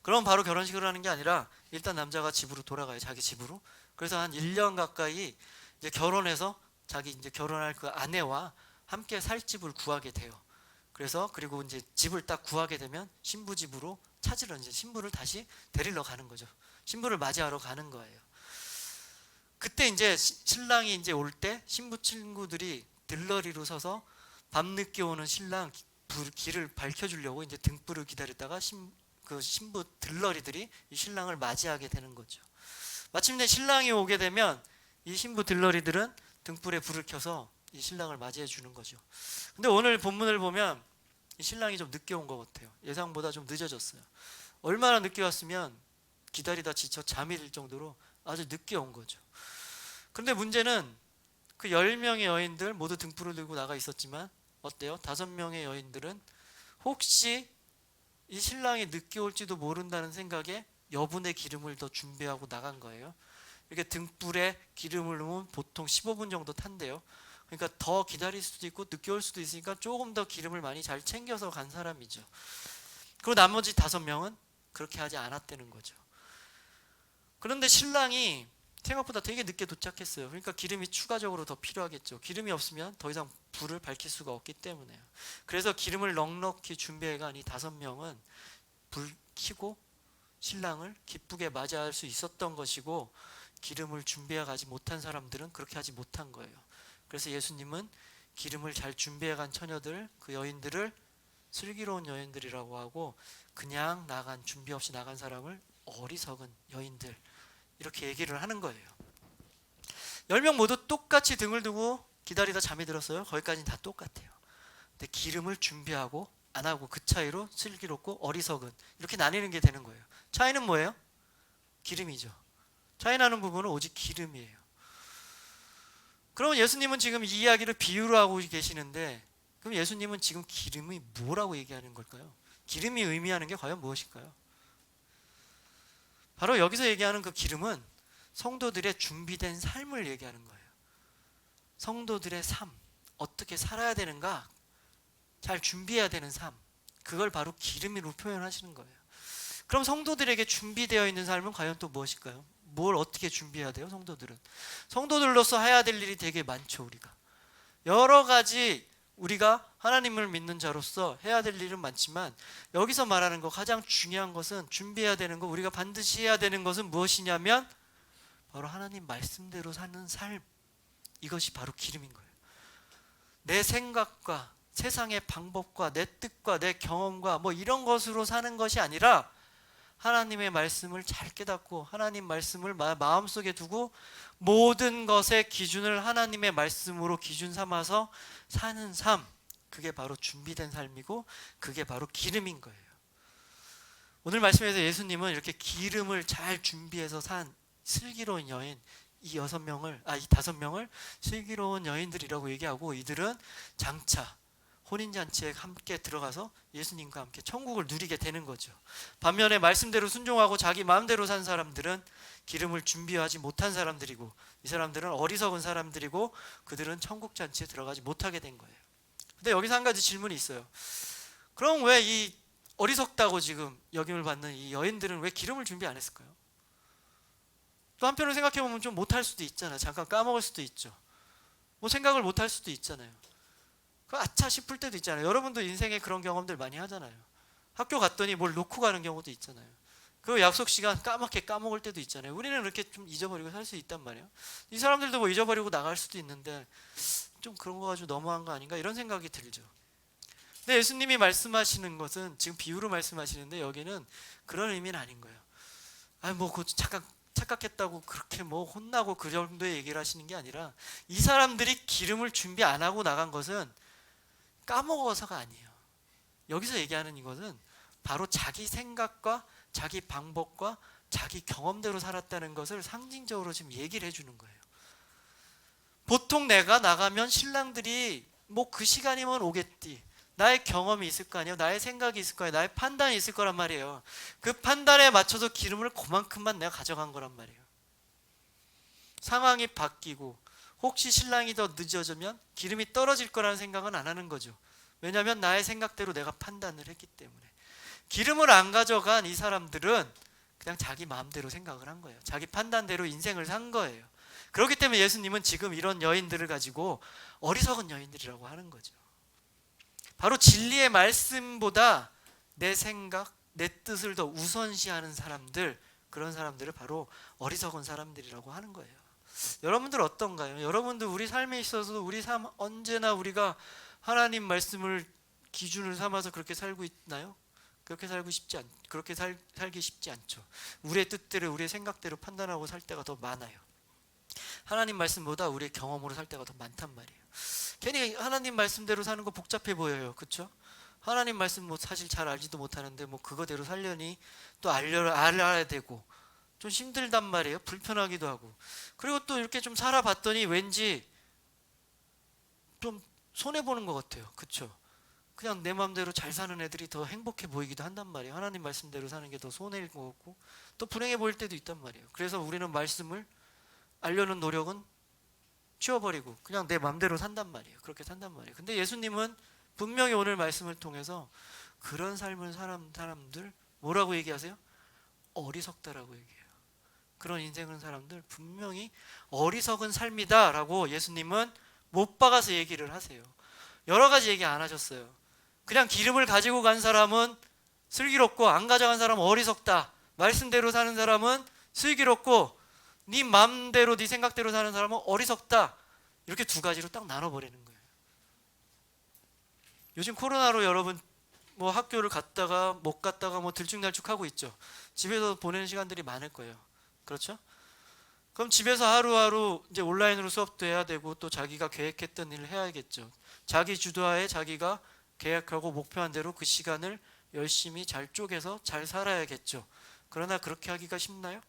Speaker 2: 그럼 바로 결혼식을 하는 게 아니라 일단 남자가 집으로 돌아가요. 자기 집으로. 그래서 한 1년 가까이 이제 결혼해서 자기 이제 결혼할 그 아내와 함께 살 집을 구하게 돼요. 그래서 그리고 이제 집을 딱 구하게 되면 신부 집으로 찾으러 이제 신부를 다시 데리러 가는 거죠. 신부를 맞이하러 가는 거예요. 그때 이제 신랑이 이제 올 때 신부 친구들이 들러리로 서서 밤늦게 오는 신랑 길을 밝혀주려고 이제 등불을 기다리다가 그 신부 들러리들이 이 신랑을 맞이하게 되는 거죠. 마침내 신랑이 오게 되면 이 신부 들러리들은 등불에 불을 켜서 이 신랑을 맞이해 주는 거죠. 근데 오늘 본문을 보면 이 신랑이 좀 늦게 온 것 같아요. 예상보다 좀 늦어졌어요. 얼마나 늦게 왔으면 기다리다 지쳐 잠이 들 정도로 아주 늦게 온 거죠. 근데 문제는 그 10명의 여인들 모두 등불을 들고 나가 있었지만 어때요? 5명의 여인들은 혹시 이 신랑이 늦게 올지도 모른다는 생각에 여분의 기름을 더 준비하고 나간 거예요. 이렇게 등불에 기름을 넣으면 보통 15분 정도 탄대요. 그러니까 더 기다릴 수도 있고 늦게 올 수도 있으니까 조금 더 기름을 많이 잘 챙겨서 간 사람이죠. 그리고 나머지 5명은 그렇게 하지 않았다는 거죠. 그런데 신랑이 생각보다 되게 늦게 도착했어요. 그러니까 기름이 추가적으로 더 필요하겠죠. 기름이 없으면 더 이상 불을 밝힐 수가 없기 때문에요. 그래서 기름을 넉넉히 준비해간 이 5명은 불 켜고 신랑을 기쁘게 맞이할 수 있었던 것이고, 기름을 준비해 가지 못한 사람들은 그렇게 하지 못한 거예요. 그래서 예수님은 기름을 잘 준비해간 처녀들, 그 여인들을 슬기로운 여인들이라고 하고, 그냥 나간 준비 없이 나간 사람을 어리석은 여인들, 이렇게 얘기를 하는 거예요. 10명 모두 똑같이 등을 두고 기다리다 잠이 들었어요. 거기까지는 다 똑같아요. 근데 기름을 준비하고 안 하고 그 차이로 슬기롭고 어리석은, 이렇게 나뉘는 게 되는 거예요. 차이는 뭐예요? 기름이죠. 차이 나는 부분은 오직 기름이에요. 그러면 예수님은 지금 이 이야기를 비유로 하고 계시는데, 그럼 예수님은 지금 기름이 뭐라고 얘기하는 걸까요? 기름이 의미하는 게 과연 무엇일까요? 바로 여기서 얘기하는 그 기름은 성도들의 준비된 삶을 얘기하는 거예요. 성도들의 삶, 어떻게 살아야 되는가, 잘 준비해야 되는 삶, 그걸 바로 기름으로 표현하시는 거예요. 그럼 성도들에게 준비되어 있는 삶은 과연 또 무엇일까요? 뭘 어떻게 준비해야 돼요? 성도들로서 해야 될 일이 되게 많죠. 우리가 여러 가지, 우리가 하나님을 믿는 자로서 해야 될 일은 많지만, 여기서 말하는 거 가장 중요한 것은, 준비해야 되는 거, 우리가 반드시 해야 되는 것은 무엇이냐면 바로 하나님 말씀대로 사는 삶, 이것이 바로 기름인 거예요. 내 생각과 세상의 방법과 내 뜻과 내 경험과 뭐 이런 것으로 사는 것이 아니라, 하나님의 말씀을 잘 깨닫고 하나님 말씀을 마음속에 두고 모든 것의 기준을 하나님의 말씀으로 기준 삼아서 사는 삶, 그게 바로 준비된 삶이고 그게 바로 기름인 거예요. 오늘 말씀에서 예수님은 이렇게 기름을 잘 준비해서 산 슬기로운 여인, 이 5명을 슬기로운 여인들이라고 얘기하고, 이들은 장차 혼인잔치에 함께 들어가서 예수님과 함께 천국을 누리게 되는 거죠. 반면에 말씀대로 순종하고 자기 마음대로 산 사람들은 기름을 준비하지 못한 사람들이고, 이 사람들은 어리석은 사람들이고, 그들은 천국 잔치에 들어가지 못하게 된 거예요. 근데 여기서 한 가지 질문이 있어요. 그럼 왜 이 어리석다고 지금 여김을 받는 이 여인들은 왜 기름을 준비 안 했을까요? 또 한편으로 생각해 보면 좀 못할 수도 있잖아요. 잠깐 까먹을 수도 있죠. 뭐 생각을 못할 수도 있잖아요. 아차 싶을 때도 있잖아요. 여러분도 인생에 그런 경험들 많이 하잖아요. 학교 갔더니 뭘 놓고 가는 경우도 있잖아요. 그 약속 시간 까맣게 까먹을 때도 있잖아요. 우리는 그렇게 좀 잊어버리고 살 수 있단 말이에요. 이 사람들도 뭐 잊어버리고 나갈 수도 있는데 좀 그런 거 가지고 너무한 거 아닌가 이런 생각이 들죠. 근데 예수님이 말씀하시는 것은 지금 비유로 말씀하시는데 여기는 그런 의미는 아닌 거예요. 뭐 그 착각했다고 그렇게 뭐 혼나고 그 정도의 얘기를 하시는 게 아니라 이 사람들이 기름을 준비 안 하고 나간 것은 까먹어서가 아니에요. 여기서 얘기하는 이것은 바로 자기 생각과 자기 방법과 자기 경험대로 살았다는 것을 상징적으로 지금 얘기를 해주는 거예요. 보통 내가 나가면 신랑들이 뭐 그 시간이면 오겠지. 나의 경험이 있을 거 아니에요. 나의 생각이 있을 거예요. 나의 판단이 있을 거란 말이에요. 그 판단에 맞춰서 기름을 그만큼만 내가 가져간 거란 말이에요. 상황이 바뀌고 혹시 신랑이 더 늦어지면 기름이 떨어질 거라는 생각은 안 하는 거죠. 왜냐하면 나의 생각대로 내가 판단을 했기 때문에. 기름을 안 가져간 이 사람들은 그냥 자기 마음대로 생각을 한 거예요. 자기 판단대로 인생을 산 거예요. 그렇기 때문에 예수님은 지금 이런 여인들을 가지고 어리석은 여인들이라고 하는 거죠. 바로 진리의 말씀보다 내 생각, 내 뜻을 더 우선시하는 사람들, 그런 사람들을 바로 어리석은 사람들이라고 하는 거예요. 여러분들 어떤가요? 여러분들 우리 삶에 있어서 우리 삶 언제나 우리가 하나님 말씀을 기준을 삼아서 그렇게 살고 있나요? 그렇게 살기 쉽지 않죠. 우리의 뜻대로 우리의 생각대로 판단하고 살 때가 더 많아요. 하나님 말씀보다 우리의 경험으로 살 때가 더 많단 말이에요. 괜히 하나님 말씀대로 사는 거 복잡해 보여요. 그렇죠? 하나님 말씀 뭐 사실 잘 알지도 못하는데 뭐 그거대로 살려니 또 알아야 되고 좀 힘들단 말이에요. 불편하기도 하고. 그리고 또 이렇게 좀 살아봤더니 왠지 좀 손해보는 것 같아요. 그렇죠? 그냥 내 마음대로 잘 사는 애들이 더 행복해 보이기도 한단 말이에요. 하나님 말씀대로 사는 게 더 손해일 것 같고 또 불행해 보일 때도 있단 말이에요. 그래서 우리는 말씀을 알려는 노력은 치워버리고 그냥 내 마음대로 산단 말이에요. 그렇게 산단 말이에요. 근데 예수님은 분명히 오늘 말씀을 통해서 그런 삶을 사는 사람들 뭐라고 얘기하세요? 어리석다라고 얘기해요. 그런 인생을 사람들 분명히 어리석은 삶이다라고 예수님은 못 박아서 얘기를 하세요. 여러 가지 얘기 안 하셨어요. 그냥 기름을 가지고 간 사람은 슬기롭고 안 가져간 사람은 어리석다. 말씀대로 사는 사람은 슬기롭고 네 마음대로 네 생각대로 사는 사람은 어리석다. 이렇게 두 가지로 딱 나눠버리는 거예요. 요즘 코로나로 여러분 뭐 학교를 갔다가 못 갔다가 뭐 들쭉날쭉하고 있죠. 집에서 보내는 시간들이 많을 거예요. 그렇죠? 그럼 집에서 하루하루 이제 온라인으로 수업도 해야 되고 또 자기가 계획했던 일을 해야겠죠. 자기 주도하에 자기가 계획하고 목표한 대로 그 시간을 열심히 잘 쪼개서 잘 살아야겠죠. 그러나 그렇게 하기가 쉽나요?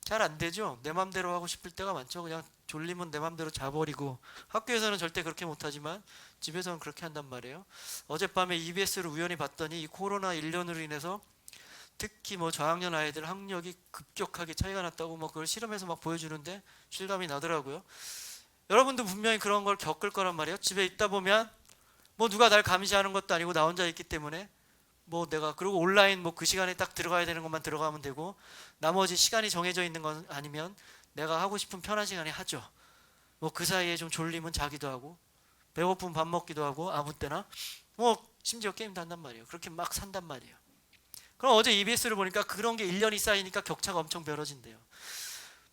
Speaker 2: 잘 안 되죠. 내 맘대로 하고 싶을 때가 많죠. 그냥 졸리면 내 맘대로 자버리고 학교에서는 절대 그렇게 못하지만 집에서는 그렇게 한단 말이에요. 어젯밤에 EBS를 우연히 봤더니 이 코로나 1년으로 인해서 특히 뭐 저학년 아이들 학력이 급격하게 차이가 났다고 뭐 그걸 실험해서 막 보여주는데 실감이 나더라고요. 여러분도 분명히 그런 걸 겪을 거란 말이에요. 집에 있다 보면 뭐 누가 날 감시하는 것도 아니고 나 혼자 있기 때문에 뭐 내가 그리고 온라인 뭐 그 시간에 딱 들어가야 되는 것만 들어가면 되고 나머지 시간이 정해져 있는 건 아니면 내가 하고 싶은 편한 시간에 하죠. 뭐 그 사이에 좀 졸리면 자기도 하고 배고프면 밥 먹기도 하고 아무 때나 뭐 심지어 게임도 한단 말이에요. 그렇게 막 산단 말이에요. 그럼 어제 EBS를 보니까 그런 게 1년이 쌓이니까 격차가 엄청 벌어진대요.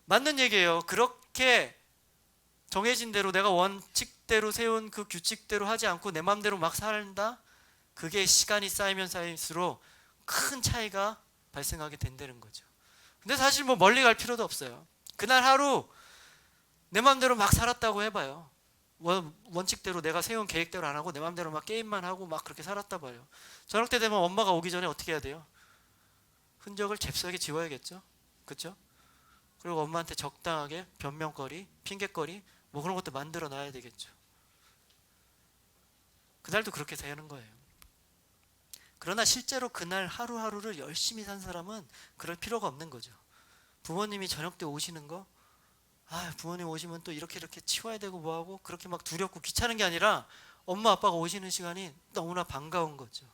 Speaker 2: 맞는 얘기예요. 그렇게 정해진 대로 내가 원칙대로 세운 그 규칙대로 하지 않고 내 마음대로 막 살다 그게 시간이 쌓이면 쌓일수록 큰 차이가 발생하게 된다는 거죠. 근데 사실 뭐 멀리 갈 필요도 없어요. 그날 하루 내 마음대로 막 살았다고 해봐요. 원칙대로 내가 세운 계획대로 안 하고 내 마음대로 막 게임만 하고 막 그렇게 살았다 봐요. 저녁 때 되면 엄마가 오기 전에 어떻게 해야 돼요? 흔적을 잽싸게 지워야겠죠. 그렇죠? 그리고 엄마한테 적당하게 변명거리, 핑계거리 뭐 그런 것도 만들어 놔야 되겠죠. 그날도 그렇게 되는 거예요. 그러나 실제로 그날 하루하루를 열심히 산 사람은 그럴 필요가 없는 거죠. 부모님이 저녁 때 오시는 거 부모님 오시면 또 이렇게 치워야 되고 뭐하고 그렇게 막 두렵고 귀찮은 게 아니라 엄마 아빠가 오시는 시간이 너무나 반가운 거죠.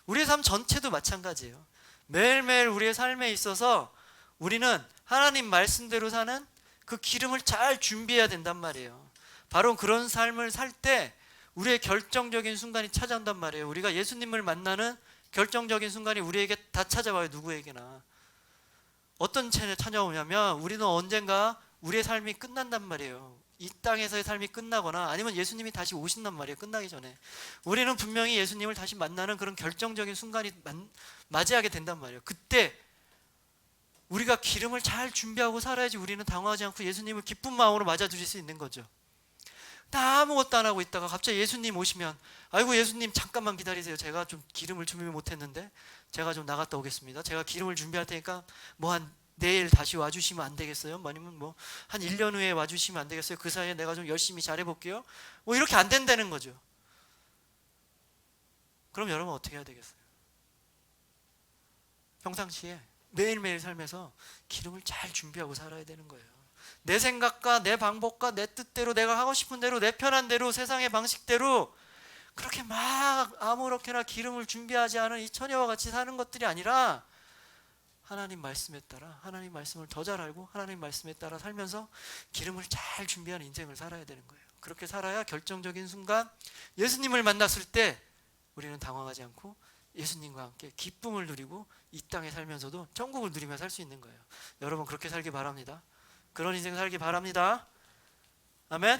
Speaker 2: 우리의 삶 전체도 마찬가지예요. 매일매일 우리의 삶에 있어서 우리는 하나님 말씀대로 사는 그 기름을 잘 준비해야 된단 말이에요. 바로 그런 삶을 살 때 우리의 결정적인 순간이 찾아온단 말이에요. 우리가 예수님을 만나는 결정적인 순간이 우리에게 다 찾아와요. 누구에게나. 어떤 채에 찾아오냐면 우리는 언젠가 우리의 삶이 끝난단 말이에요. 이 땅에서의 삶이 끝나거나 아니면 예수님이 다시 오신단 말이에요. 끝나기 전에. 우리는 분명히 예수님을 다시 만나는 그런 결정적인 순간이 맞이하게 된단 말이에요. 그때 우리가 기름을 잘 준비하고 살아야지 우리는 당황하지 않고 예수님을 기쁜 마음으로 맞아주실 수 있는 거죠. 나 아무것도 안 하고 있다가 갑자기 예수님 오시면 아이고 예수님 잠깐만 기다리세요. 제가 좀 기름을 준비 못했는데 제가 좀 나갔다 오겠습니다. 제가 기름을 준비할 테니까 뭐 한 내일 다시 와주시면 안 되겠어요? 아니면 뭐 한 1년 후에 와주시면 안 되겠어요? 그 사이에 내가 좀 열심히 잘해볼게요. 뭐 이렇게 안 된다는 거죠. 그럼 여러분 어떻게 해야 되겠어요? 평상시에 매일매일 삶에서 기름을 잘 준비하고 살아야 되는 거예요. 내 생각과 내 방법과 내 뜻대로 내가 하고 싶은 대로 내 편한 대로 세상의 방식대로 그렇게 막 아무렇게나 기름을 준비하지 않은 이 처녀와 같이 사는 것들이 아니라 하나님 말씀에 따라 하나님 말씀을 더 잘 알고 하나님 말씀에 따라 살면서 기름을 잘 준비한 인생을 살아야 되는 거예요. 그렇게 살아야 결정적인 순간 예수님을 만났을 때 우리는 당황하지 않고 예수님과 함께 기쁨을 누리고 이 땅에 살면서도 천국을 누리며 살 수 있는 거예요. 여러분 그렇게 살기 바랍니다. 그런 인생 살기 바랍니다. 아멘.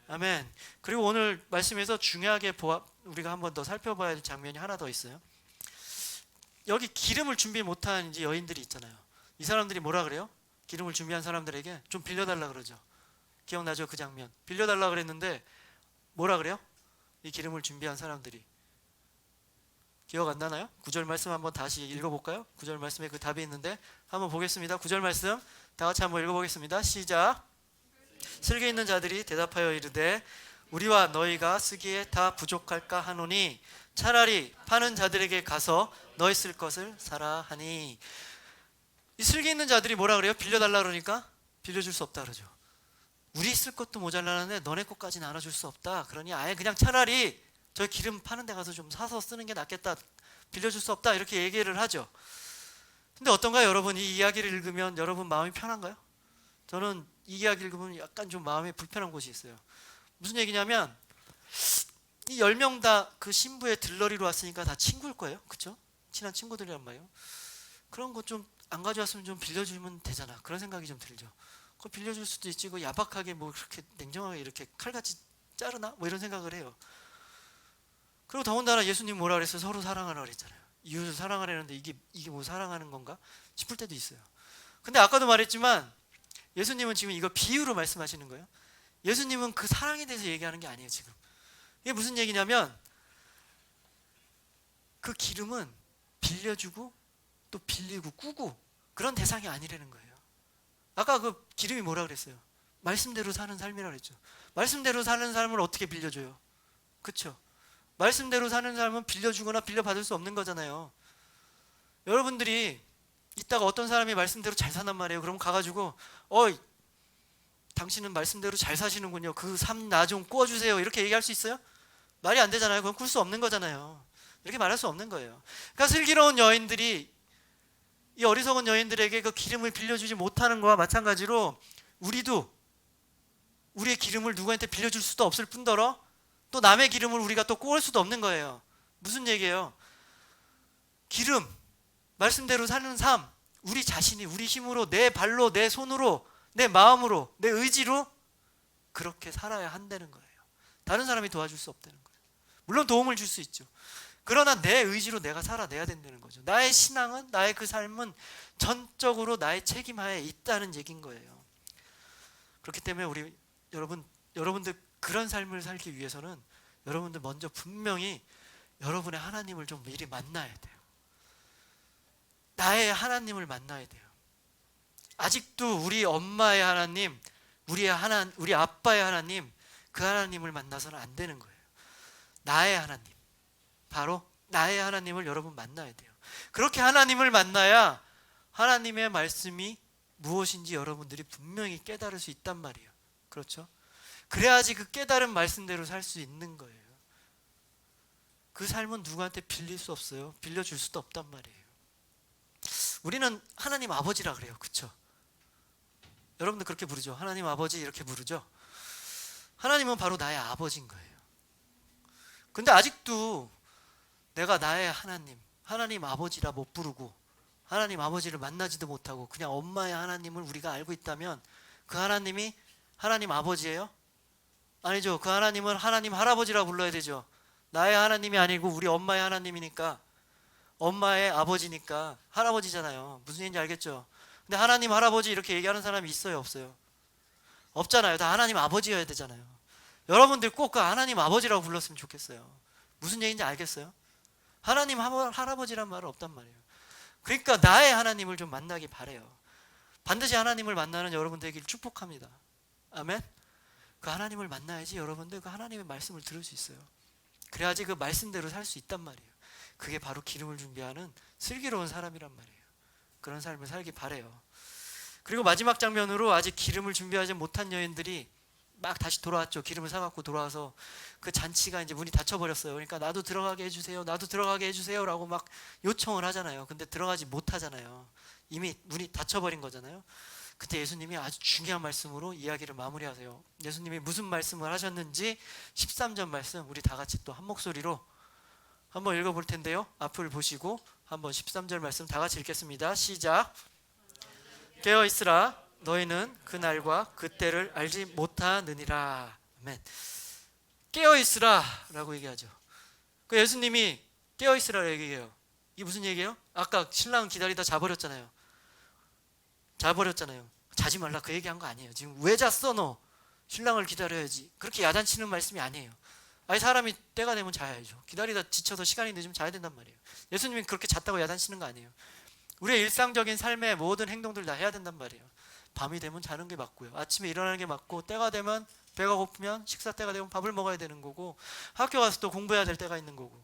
Speaker 2: 아멘. 그리고 오늘 말씀에서 중요하게 우리가 한 번 더 살펴봐야 할 장면이 하나 더 있어요. 여기 기름을 준비 못한 이제 여인들이 있잖아요. 이 사람들이 뭐라 그래요? 기름을 준비한 사람들에게 좀 빌려달라 그러죠. 기억나죠? 그 장면. 빌려달라 그랬는데 뭐라 그래요? 이 기름을 준비한 사람들이. 기억 안 나나요? 9절 말씀 한번 다시 읽어볼까요? 9절 말씀에 그 답이 있는데 한번 보겠습니다. 9절 말씀 다 같이 한번 읽어보겠습니다. 시작. 슬기 있는 자들이 대답하여 이르되 우리와 너희가 쓰기에 다 부족할까 하노니 차라리 파는 자들에게 가서 너희 쓸 것을 사라 하니. 이 슬기 있는 자들이 뭐라 그래요? 빌려달라 그러니까 빌려줄 수 없다 그러죠. 우리 쓸 것도 모자라는데 너네 것까지는 나눠줄 수 없다. 그러니 아예 그냥 차라리 저 기름 파는 데 가서 좀 사서 쓰는 게 낫겠다. 빌려줄 수 없다. 이렇게 얘기를 하죠. 근데 어떤가요? 여러분 이 이야기를 읽으면 여러분 마음이 편한가요? 저는 이 이야기를 읽으면 약간 좀 마음이 불편한 곳이 있어요. 무슨 얘기냐면 이 10명 다 그 신부의 들러리로 왔으니까 다 친구일 거예요. 그렇죠? 친한 친구들이란 말이에요. 그런 거 좀 안 가져왔으면 좀 빌려주면 되잖아. 그런 생각이 좀 들죠. 그거 빌려줄 수도 있지. 그 야박하게 뭐 그렇게 냉정하게 이렇게 칼같이 자르나? 뭐 이런 생각을 해요. 그리고 더군다나 예수님 뭐라 그랬어요? 서로 사랑하라 그랬잖아요. 이웃을 사랑하라는데 이게 뭐 사랑하는 건가 싶을 때도 있어요. 근데 아까도 말했지만 예수님은 지금 이거 비유로 말씀하시는 거예요. 예수님은 그 사랑에 대해서 얘기하는 게 아니에요. 지금 이게 무슨 얘기냐면 그 기름은 빌려주고 또 빌리고 꾸고 그런 대상이 아니라는 거예요. 아까 그 기름이 뭐라 그랬어요? 말씀대로 사는 삶이라 그랬죠. 말씀대로 사는 삶을 어떻게 빌려줘요? 그렇죠? 말씀대로 사는 삶은 빌려주거나 빌려받을 수 없는 거잖아요. 여러분들이 이따가 어떤 사람이 말씀대로 잘 사단 말이에요. 그럼 가가지고 당신은 말씀대로 잘 사시는군요. 그 삶 나 좀 꾸어주세요. 이렇게 얘기할 수 있어요? 말이 안 되잖아요. 그건 꿀 수 없는 거잖아요. 이렇게 말할 수 없는 거예요. 그러니까 슬기로운 여인들이 이 어리석은 여인들에게 그 기름을 빌려주지 못하는 거와 마찬가지로 우리도 우리의 기름을 누구한테 빌려줄 수도 없을 뿐더러 또 남의 기름을 우리가 또 꼬을 수도 없는 거예요. 무슨 얘기예요? 기름, 말씀대로 사는 삶, 우리 자신이 우리 힘으로 내 발로 내 손으로 내 마음으로 내 의지로 그렇게 살아야 한다는 거예요. 다른 사람이 도와줄 수 없다는 거예요. 물론 도움을 줄 수 있죠. 그러나 내 의지로 내가 살아내야 된다는 거죠. 나의 신앙은 나의 그 삶은 전적으로 나의 책임하에 있다는 얘기인 거예요. 그렇기 때문에 우리 여러분들 그런 삶을 살기 위해서는 여러분들 먼저 분명히 여러분의 하나님을 좀 미리 만나야 돼요. 나의 하나님을 만나야 돼요. 아직도 우리 엄마의 하나님, 우리 아빠의 하나님, 그 하나님을 만나서는 안 되는 거예요. 나의 하나님, 바로 나의 하나님을 여러분 만나야 돼요. 그렇게 하나님을 만나야 하나님의 말씀이 무엇인지 여러분들이 분명히 깨달을 수 있단 말이에요. 그렇죠? 그래야지 그 깨달은 말씀대로 살 수 있는 거예요. 그 삶은 누구한테 빌릴 수 없어요. 빌려줄 수도 없단 말이에요. 우리는 하나님 아버지라 그래요. 그렇죠? 여러분들 그렇게 부르죠. 하나님 아버지 이렇게 부르죠. 하나님은 바로 나의 아버지인 거예요. 근데 아직도 내가 나의 하나님, 하나님 아버지라 못 부르고 하나님 아버지를 만나지도 못하고 그냥 엄마의 하나님을 우리가 알고 있다면 그 하나님이 하나님 아버지예요? 아니죠. 그 하나님은 하나님 할아버지라 불러야 되죠. 나의 하나님이 아니고 우리 엄마의 하나님이니까, 엄마의 아버지니까 할아버지잖아요. 무슨 얘기인지 알겠죠? 근데 하나님 할아버지 이렇게 얘기하는 사람이 있어요, 없어요? 없잖아요. 다 하나님 아버지여야 되잖아요. 여러분들 꼭 그 하나님 아버지라고 불렀으면 좋겠어요. 무슨 얘기인지 알겠어요? 하나님 할아버지란 말은 없단 말이에요. 그러니까 나의 하나님을 좀 만나기 바래요. 반드시 하나님을 만나는 여러분 되길 축복합니다. 아멘. 그 하나님을 만나야지 여러분들 그 하나님의 말씀을 들을 수 있어요. 그래야지 그 말씀대로 살 수 있단 말이에요. 그게 바로 기름을 준비하는 슬기로운 사람이란 말이에요. 그런 삶을 살기 바래요. 그리고 마지막 장면으로 아직 기름을 준비하지 못한 여인들이 막 다시 돌아왔죠. 기름을 사갖고 돌아와서 그 잔치가 이제 문이 닫혀버렸어요. 그러니까 나도 들어가게 해주세요, 나도 들어가게 해주세요 라고 막 요청을 하잖아요. 근데 들어가지 못하잖아요. 이미 문이 닫혀버린 거잖아요. 그때 예수님이 아주 중요한 말씀으로 이야기를 마무리하세요. 예수님이 무슨 말씀을 하셨는지 13절 말씀 우리 다 같이 또 한 목소리로 한번 읽어볼 텐데요. 앞을 보시고 한번 13절 말씀 다 같이 읽겠습니다. 시작. 깨어있으라 너희는 그날과 그때를 알지 못하느니라. 아멘. 깨어있으라 라고 얘기하죠. 그 예수님이 깨어있으라 얘기해요. 이게 무슨 얘기예요? 아까 신랑 기다리다 자버렸잖아요. 자지 말라 그 얘기한 거 아니에요. 지금 왜 잤어 너? 신랑을 기다려야지. 그렇게 야단치는 말씀이 아니에요. 아니 사람이 때가 되면 자야죠. 기다리다 지쳐서 시간이 늦으면 자야 된단 말이에요. 예수님이 그렇게 잤다고 야단치는 거 아니에요. 우리의 일상적인 삶의 모든 행동들 다 해야 된단 말이에요. 밤이 되면 자는 게 맞고요. 아침에 일어나는 게 맞고, 때가 되면 배가 고프면 식사 때가 되면 밥을 먹어야 되는 거고, 학교 가서 또 공부해야 될 때가 있는 거고,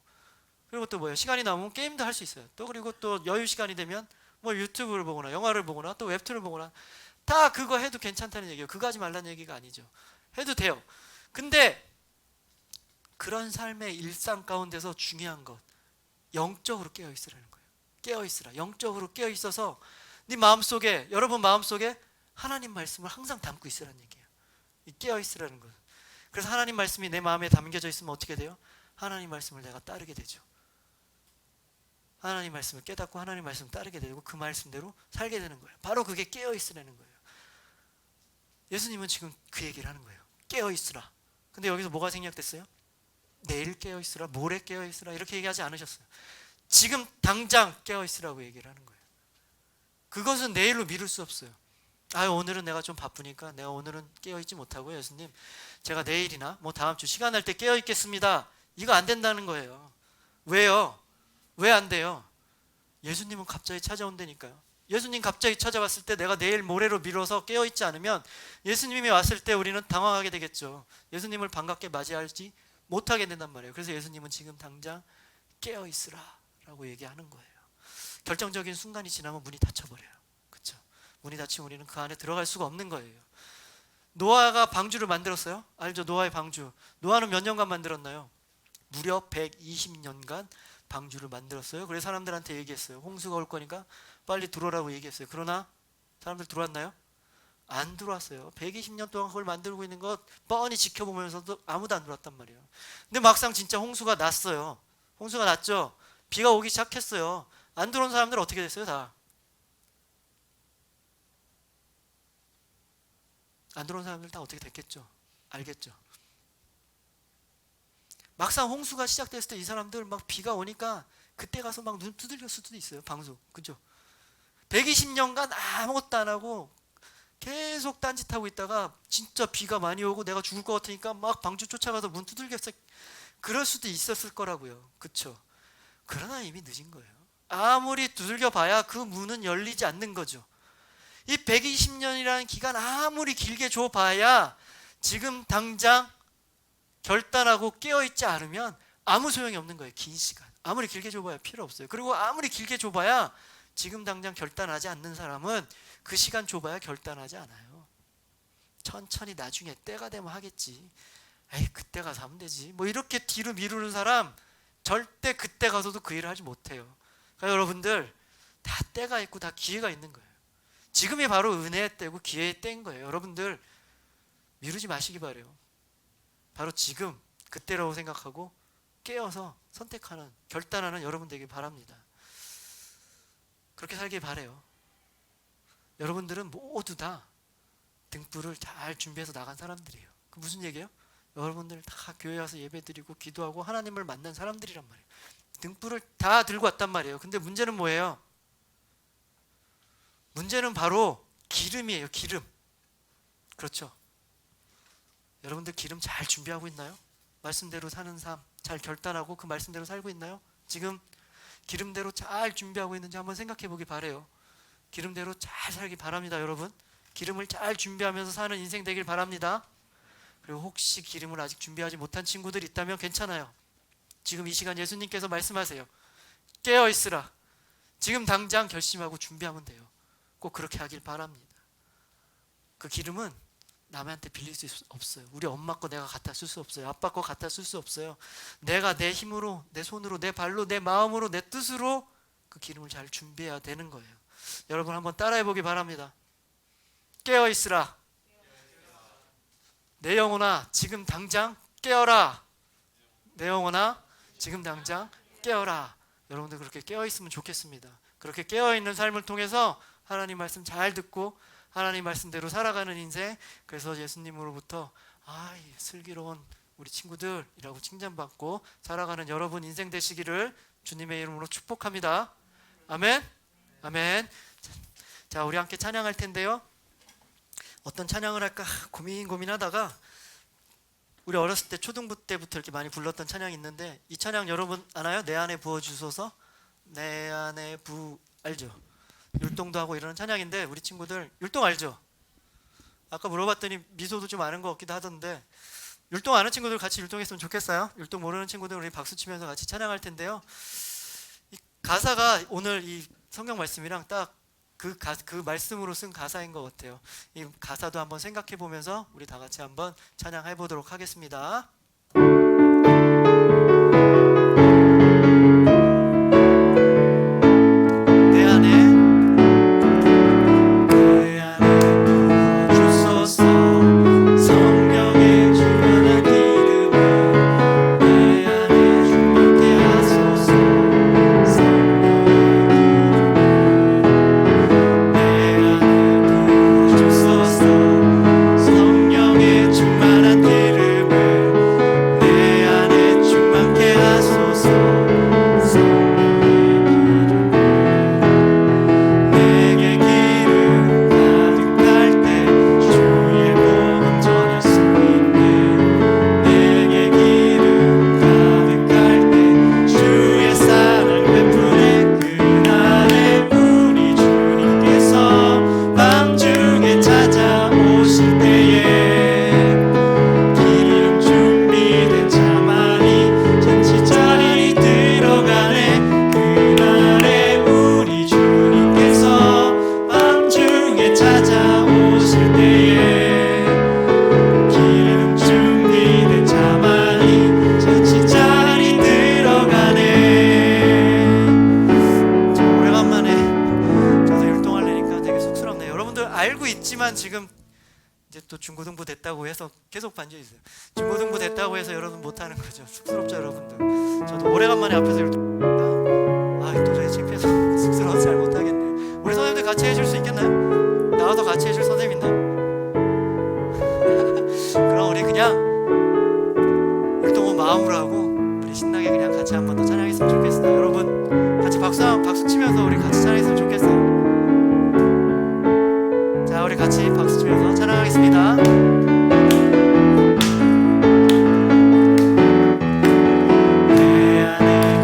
Speaker 2: 그리고 또 뭐예요? 시간이 남으면 게임도 할 수 있어요. 또 그리고 또 여유 시간이 되면 뭐 유튜브를 보거나 영화를 보거나 또 웹툰을 보거나, 다 그거 해도 괜찮다는 얘기예요. 그거 하지 말라는 얘기가 아니죠. 해도 돼요. 근데 그런 삶의 일상 가운데서 중요한 것, 영적으로 깨어있으라는 거예요. 깨어있으라. 영적으로 깨어있어서 네 마음속에, 여러분 마음속에 하나님 말씀을 항상 담고 있으라는 얘기예요. 깨어있으라는 것. 그래서 하나님 말씀이 내 마음에 담겨져 있으면 어떻게 돼요? 하나님 말씀을 내가 따르게 되죠. 하나님 말씀을 깨닫고 하나님 말씀을 따르게 되고 그 말씀대로 살게 되는 거예요. 바로 그게 깨어있으라는 거예요. 예수님은 지금 그 얘기를 하는 거예요. 깨어있으라. 근데 여기서 뭐가 생략됐어요? 내일 깨어있으라, 모레 깨어있으라 이렇게 얘기하지 않으셨어요. 지금 당장 깨어있으라고 얘기를 하는 거예요. 그것은 내일로 미룰 수 없어요. 오늘은 내가 좀 바쁘니까 내가 오늘은 깨어있지 못하고요. 예수님 제가 내일이나 뭐 다음 주 시간 날 때 깨어있겠습니다. 이거 안 된다는 거예요. 왜요? 왜 안 돼요? 예수님은 갑자기 찾아온다니까요. 예수님 갑자기 찾아왔을 때 내가 내일 모레로 미뤄서 깨어있지 않으면 예수님이 왔을 때 우리는 당황하게 되겠죠. 예수님을 반갑게 맞이하지 못하게 된단 말이에요. 그래서 예수님은 지금 당장 깨어있으라 라고 얘기하는 거예요. 결정적인 순간이 지나면 문이 닫혀버려요. 그렇죠? 문이 닫히면 우리는 그 안에 들어갈 수가 없는 거예요. 노아가 방주를 만들었어요. 알죠? 노아의 방주. 노아는 몇 년간 만들었나요? 무려 120년간 방주를 만들었어요. 그래서 사람들한테 얘기했어요. 홍수가 올 거니까 빨리 들어오라고 얘기했어요. 그러나 사람들 들어왔나요? 안 들어왔어요. 120년 동안 그걸 만들고 있는 것 뻔히 지켜보면서도 아무도 안 들어왔단 말이에요. 근데 막상 진짜 홍수가 났어요. 홍수가 났죠. 비가 오기 시작했어요. 안 들어온 사람들은 어떻게 됐어요? 다 안 들어온 사람들 다 어떻게 됐겠죠? 알겠죠? 막상 홍수가 시작됐을 때 이 사람들 막 비가 오니까 그때 가서 막 눈 두들겼을 수도 있어요. 방수. 그죠? 120년간 아무것도 안 하고 계속 딴짓하고 있다가 진짜 비가 많이 오고 내가 죽을 것 같으니까 막 방주 쫓아가서 문 두들겼을, 그럴 수도 있었을 거라고요. 그쵸? 그러나 이미 늦은 거예요. 아무리 두들겨 봐야 그 문은 열리지 않는 거죠. 이 120년이라는 기간 아무리 길게 줘봐야 지금 당장 결단하고 깨어있지 않으면 아무 소용이 없는 거예요. 긴 시간 아무리 길게 줘봐야 필요 없어요. 그리고 아무리 길게 줘봐야 지금 당장 결단하지 않는 사람은 그 시간 줘봐야 결단하지 않아요. 천천히 나중에 때가 되면 하겠지. 에이 그때 가서 하면 되지. 뭐 이렇게 뒤로 미루는 사람 절대 그때 가서도 그 일을 하지 못해요. 그러니까 여러분들 다 때가 있고 다 기회가 있는 거예요. 지금이 바로 은혜의 때고 기회의 때인 거예요. 여러분들 미루지 마시기 바래요. 바로 지금 그때라고 생각하고 깨어서 선택하는, 결단하는 여러분 되길 바랍니다. 그렇게 살길 바래요. 여러분들은 모두 다 등불을 잘 준비해서 나간 사람들이에요. 그 무슨 얘기예요? 여러분들 다 교회 와서 예배드리고 기도하고 하나님을 만난 사람들이란 말이에요. 등불을 다 들고 왔단 말이에요. 근데 문제는 뭐예요? 문제는 바로 기름이에요. 기름. 그렇죠? 여러분들 기름 잘 준비하고 있나요? 말씀대로 사는 삶 잘 결단하고 그 말씀대로 살고 있나요? 지금 기름대로 잘 준비하고 있는지 한번 생각해 보기 바래요. 기름대로 잘 살기 바랍니다. 여러분, 기름을 잘 준비하면서 사는 인생 되길 바랍니다. 그리고 혹시 기름을 아직 준비하지 못한 친구들 있다면 괜찮아요. 지금 이 시간 예수님께서 말씀하세요. 깨어 있으라. 지금 당장 결심하고 준비하면 돼요. 꼭 그렇게 하길 바랍니다. 그 기름은 남한테 빌릴 수 없어요. 우리 엄마 거 내가 갖다 쓸 수 없어요. 아빠 거 갖다 쓸 수 없어요. 내가 내 힘으로, 내 손으로, 내 발로, 내 마음으로, 내 뜻으로 그 기름을 잘 준비해야 되는 거예요. 여러분 한번 따라해 보기 바랍니다. 깨어 있으라. 내 영혼아 지금 당장 깨어라. 내 영혼아 지금 당장 깨어라. 여러분들 그렇게 깨어 있으면 좋겠습니다. 그렇게 깨어 있는 삶을 통해서 하나님 말씀 잘 듣고 하나님 말씀대로 살아가는 인생. 그래서 예수님으로부터 슬기로운 우리 친구들이라고 칭찬받고 살아가는 여러분 인생 되시기를 주님의 이름으로 축복합니다. 아멘. 아멘. 자, 우리 함께 찬양할 텐데요. 어떤 찬양을 할까 고민하다가 우리 어렸을 때 초등부 때부터 이렇게 많이 불렀던 찬양이 있는데, 이 찬양 여러분 아나요? 내 안에 부어주소서. 내 안에 알죠? 율동도 하고 이러는 찬양인데, 우리 친구들 율동 알죠? 아까 물어봤더니 미소도 좀 아는 것 같기도 하던데, 율동 아는 친구들 같이 율동했으면 좋겠어요. 율동 모르는 친구들 우리 박수 치면서 같이 찬양할 텐데요. 이 가사가 오늘 이 성경 말씀이랑 딱 그 말씀으로 쓴 가사인 것 같아요. 이 가사도 한번 생각해 보면서 우리 다 같이 한번 찬양해 보도록 하겠습니다. 지금 이제 또 중고등부 됐다고 해서 계속 반주해 있어요. 중고등부 됐다고 해서 여러분 못하는 거죠. 쑥스럽죠 여러분들. 저도 오래간만에 앞에서 도저히 창피해서 쑥스러워서 잘 못하겠네요. 우리 선생님들 같이 해줄 수 있겠나요? 나와서 같이 해줄 선생님 있나요? 그럼 우리 그냥 율동은 마음으로 하고 우리 신나게 그냥 같이 한 번 더 찬양했으면 좋겠습니다. 여러분 같이 박수 치면서 우리 같이 찬양했으면 좋겠어요. 자, 우리 같이 박수 치면서 찬양하겠습니다. 내 안에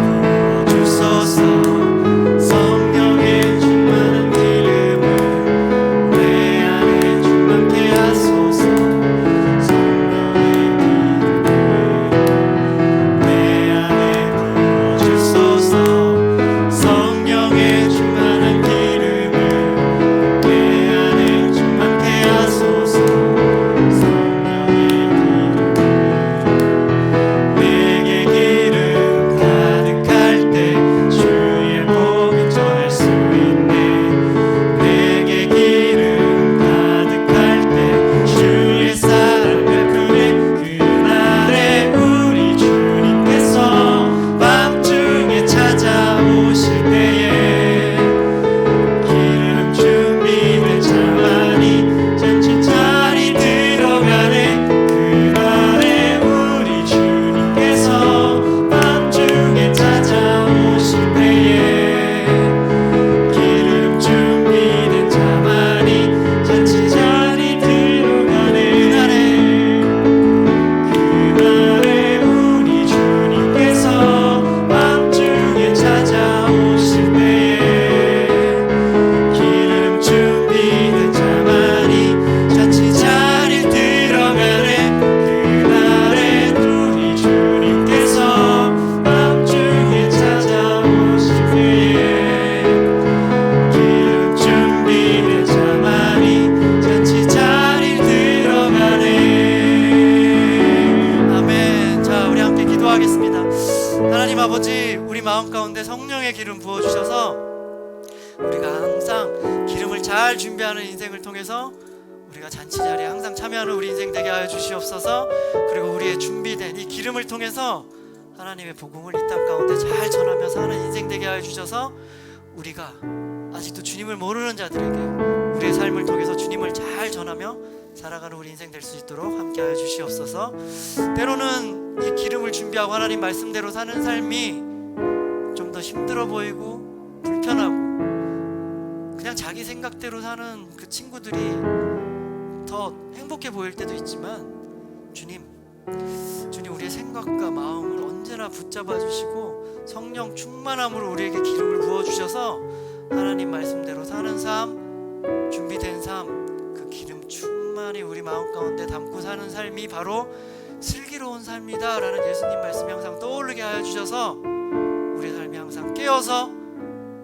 Speaker 2: 부어주소서. 성령의 충만한 기름을 내 안에 충만케 하소서. 성령의 기름을 내 안에 부어주소서. 성령의 충만한 기름을 내 안에 충만케 하소서. 하나님 아버지, 우리 마음 가운데 성령의 기름 부어주셔서 우리가 항상 기름을 잘 준비하는 인생을 통해서 우리가 잔치 자리에 항상 참여하는 우리 인생 되게 하여 주시옵소서. 그리고 우리의 준비된 이 기름을 통해서 하나님의 복음을 이 땅 가운데 잘 전하며 사는 인생 되게 하여 주셔서 우리가 아직도 주님을 모르는 자들에게 우리의 삶을 통해서 주님을 잘 전하며 살아가는 우리 인생 될 수 있도록 함께 하여 주시옵소서. 때로는 이 기름을 준비하고 하나님 말씀대로 사는 삶이 좀 더 힘들어 보이고 불편하고 그냥 자기 생각대로 사는 그 친구들이 더 행복해 보일 때도 있지만 주님 우리의 생각과 마음을 언제나 붙잡아 주시고 성령 충만함으로 우리에게 기름을 부어 주셔서 하나님 말씀대로 사는 삶, 준비된 삶, 그 기름 충만히 우리 마음 가운데 담고 사는 삶이 바로 슬기로운 삶이다 라는 예수님 말씀이 항상 떠오르게 하여 주셔서 우리의 삶이 항상 깨어서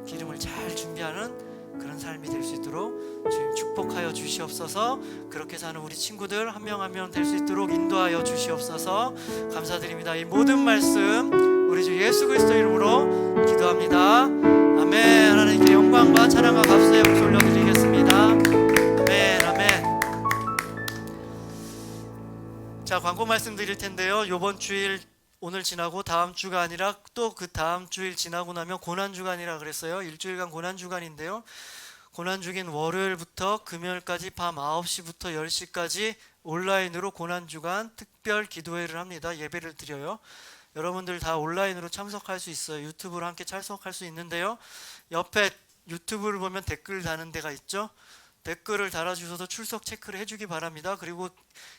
Speaker 2: 기름을 잘 준비하는 그런 삶이 될 수 있도록 주님 축복하여 주시옵소서. 그렇게 사는 우리 친구들 한 명 한 명 될 수 있도록 인도하여 주시옵소서. 감사드립니다. 이 모든 말씀 우리 주 예수 그리스도 이름으로 기도합니다. 아멘. 하나님께 영광과 찬양과 감사의 목소리 올려드리겠습니다. 아멘. 아멘. 자, 광고 말씀 드릴 텐데요. 이번 주일 오늘 지나고 다음 주가 아니라 또 그 다음 주일 지나고 나면 고난주간이라 그랬어요. 일주일간 고난주간인데요. 고난주긴 월요일부터 금요일까지 밤 9시부터 10시까지 온라인으로 고난주간 특별 기도회를 합니다. 예배를 드려요. 여러분들 다 온라인으로 참석할 수 있어요. 유튜브로 함께 참석할 수 있는데요. 옆에 유튜브를 보면 댓글 다는 데가 있죠. 댓글을 달아주셔서 출석 체크를 해주기 바랍니다. 그리고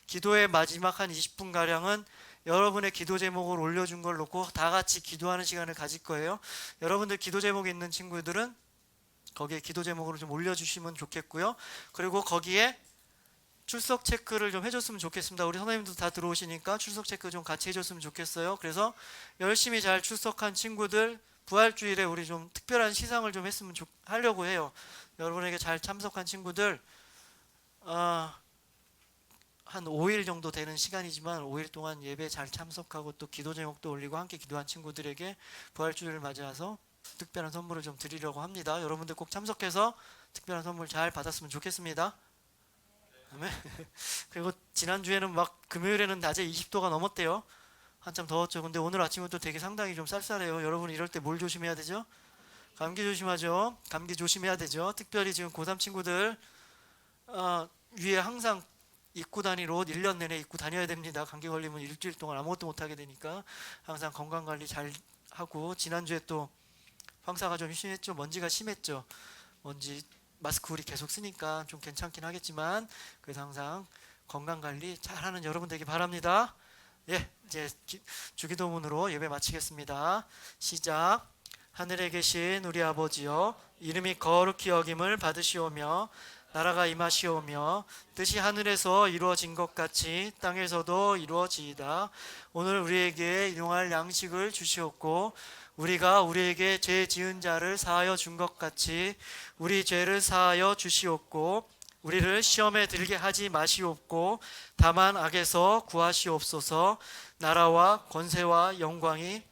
Speaker 2: 기도의 마지막 한 20분가량은 여러분의 기도 제목을 올려준 걸 놓고 다 같이 기도하는 시간을 가질 거예요. 여러분들 기도 제목이 있는 친구들은 거기에 기도 제목으로 좀 올려주시면 좋겠고요. 그리고 거기에 출석 체크를 좀 해줬으면 좋겠습니다. 우리 선생님도 다 들어오시니까 출석 체크 좀 같이 해줬으면 좋겠어요. 그래서 열심히 잘 출석한 친구들 부활주일에 우리 좀 특별한 시상을 좀 했으면 하려고 해요. 여러분에게 잘 참석한 친구들 한 5일 정도 되는 시간이지만 5일 동안 예배 잘 참석하고 또 기도 제목도 올리고 함께 기도한 친구들에게 부활주일을 맞이해서 특별한 선물을 좀 드리려고 합니다. 여러분들 꼭 참석해서 특별한 선물 잘 받았으면 좋겠습니다. 아멘. 그리고 지난주에는 막 금요일에는 낮에 20도가 넘었대요. 한참 더웠죠. 근데 오늘 아침은 또 되게 상당히 좀 쌀쌀해요. 여러분 이럴 때 뭘 조심해야 되죠? 감기 조심하죠. 감기 조심해야 되죠. 특별히 지금 고3 친구들 위에 항상 입고 다닐 옷 1년 내내 입고 다녀야 됩니다. 감기 걸리면 일주일 동안 아무것도 못하게 되니까 항상 건강관리 잘 하고, 지난주에 또 황사가 좀 심했죠. 먼지가 심했죠. 먼지 마스크 우리 계속 쓰니까 좀 괜찮긴 하겠지만 그래서 항상 건강관리 잘하는 여러분 되기 바랍니다. 예, 이제 주기도문으로 예배 마치겠습니다. 시작. 하늘에 계신 우리 아버지여, 이름이 거룩히 여김을 받으시오며 나라가 임하시오며 뜻이 하늘에서 이루어진 것 같이 땅에서도 이루어지이다. 오늘 우리에게 일용할 양식을 주시옵고 우리가 우리에게 죄 지은 자를 사하여 준 것 같이 우리 죄를 사하여 주시옵고 우리를 시험에 들게 하지 마시옵고 다만 악에서 구하시옵소서. 나라와 권세와 영광이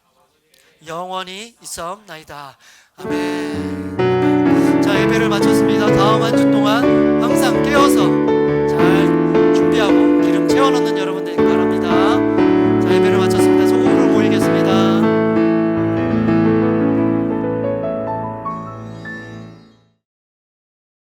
Speaker 2: 영원히 있사옵나이다. 아멘. 자, 예배를 마쳤습니다. 다음 한 주 동안 항상 깨어서 잘 준비하고 기름 채워넣는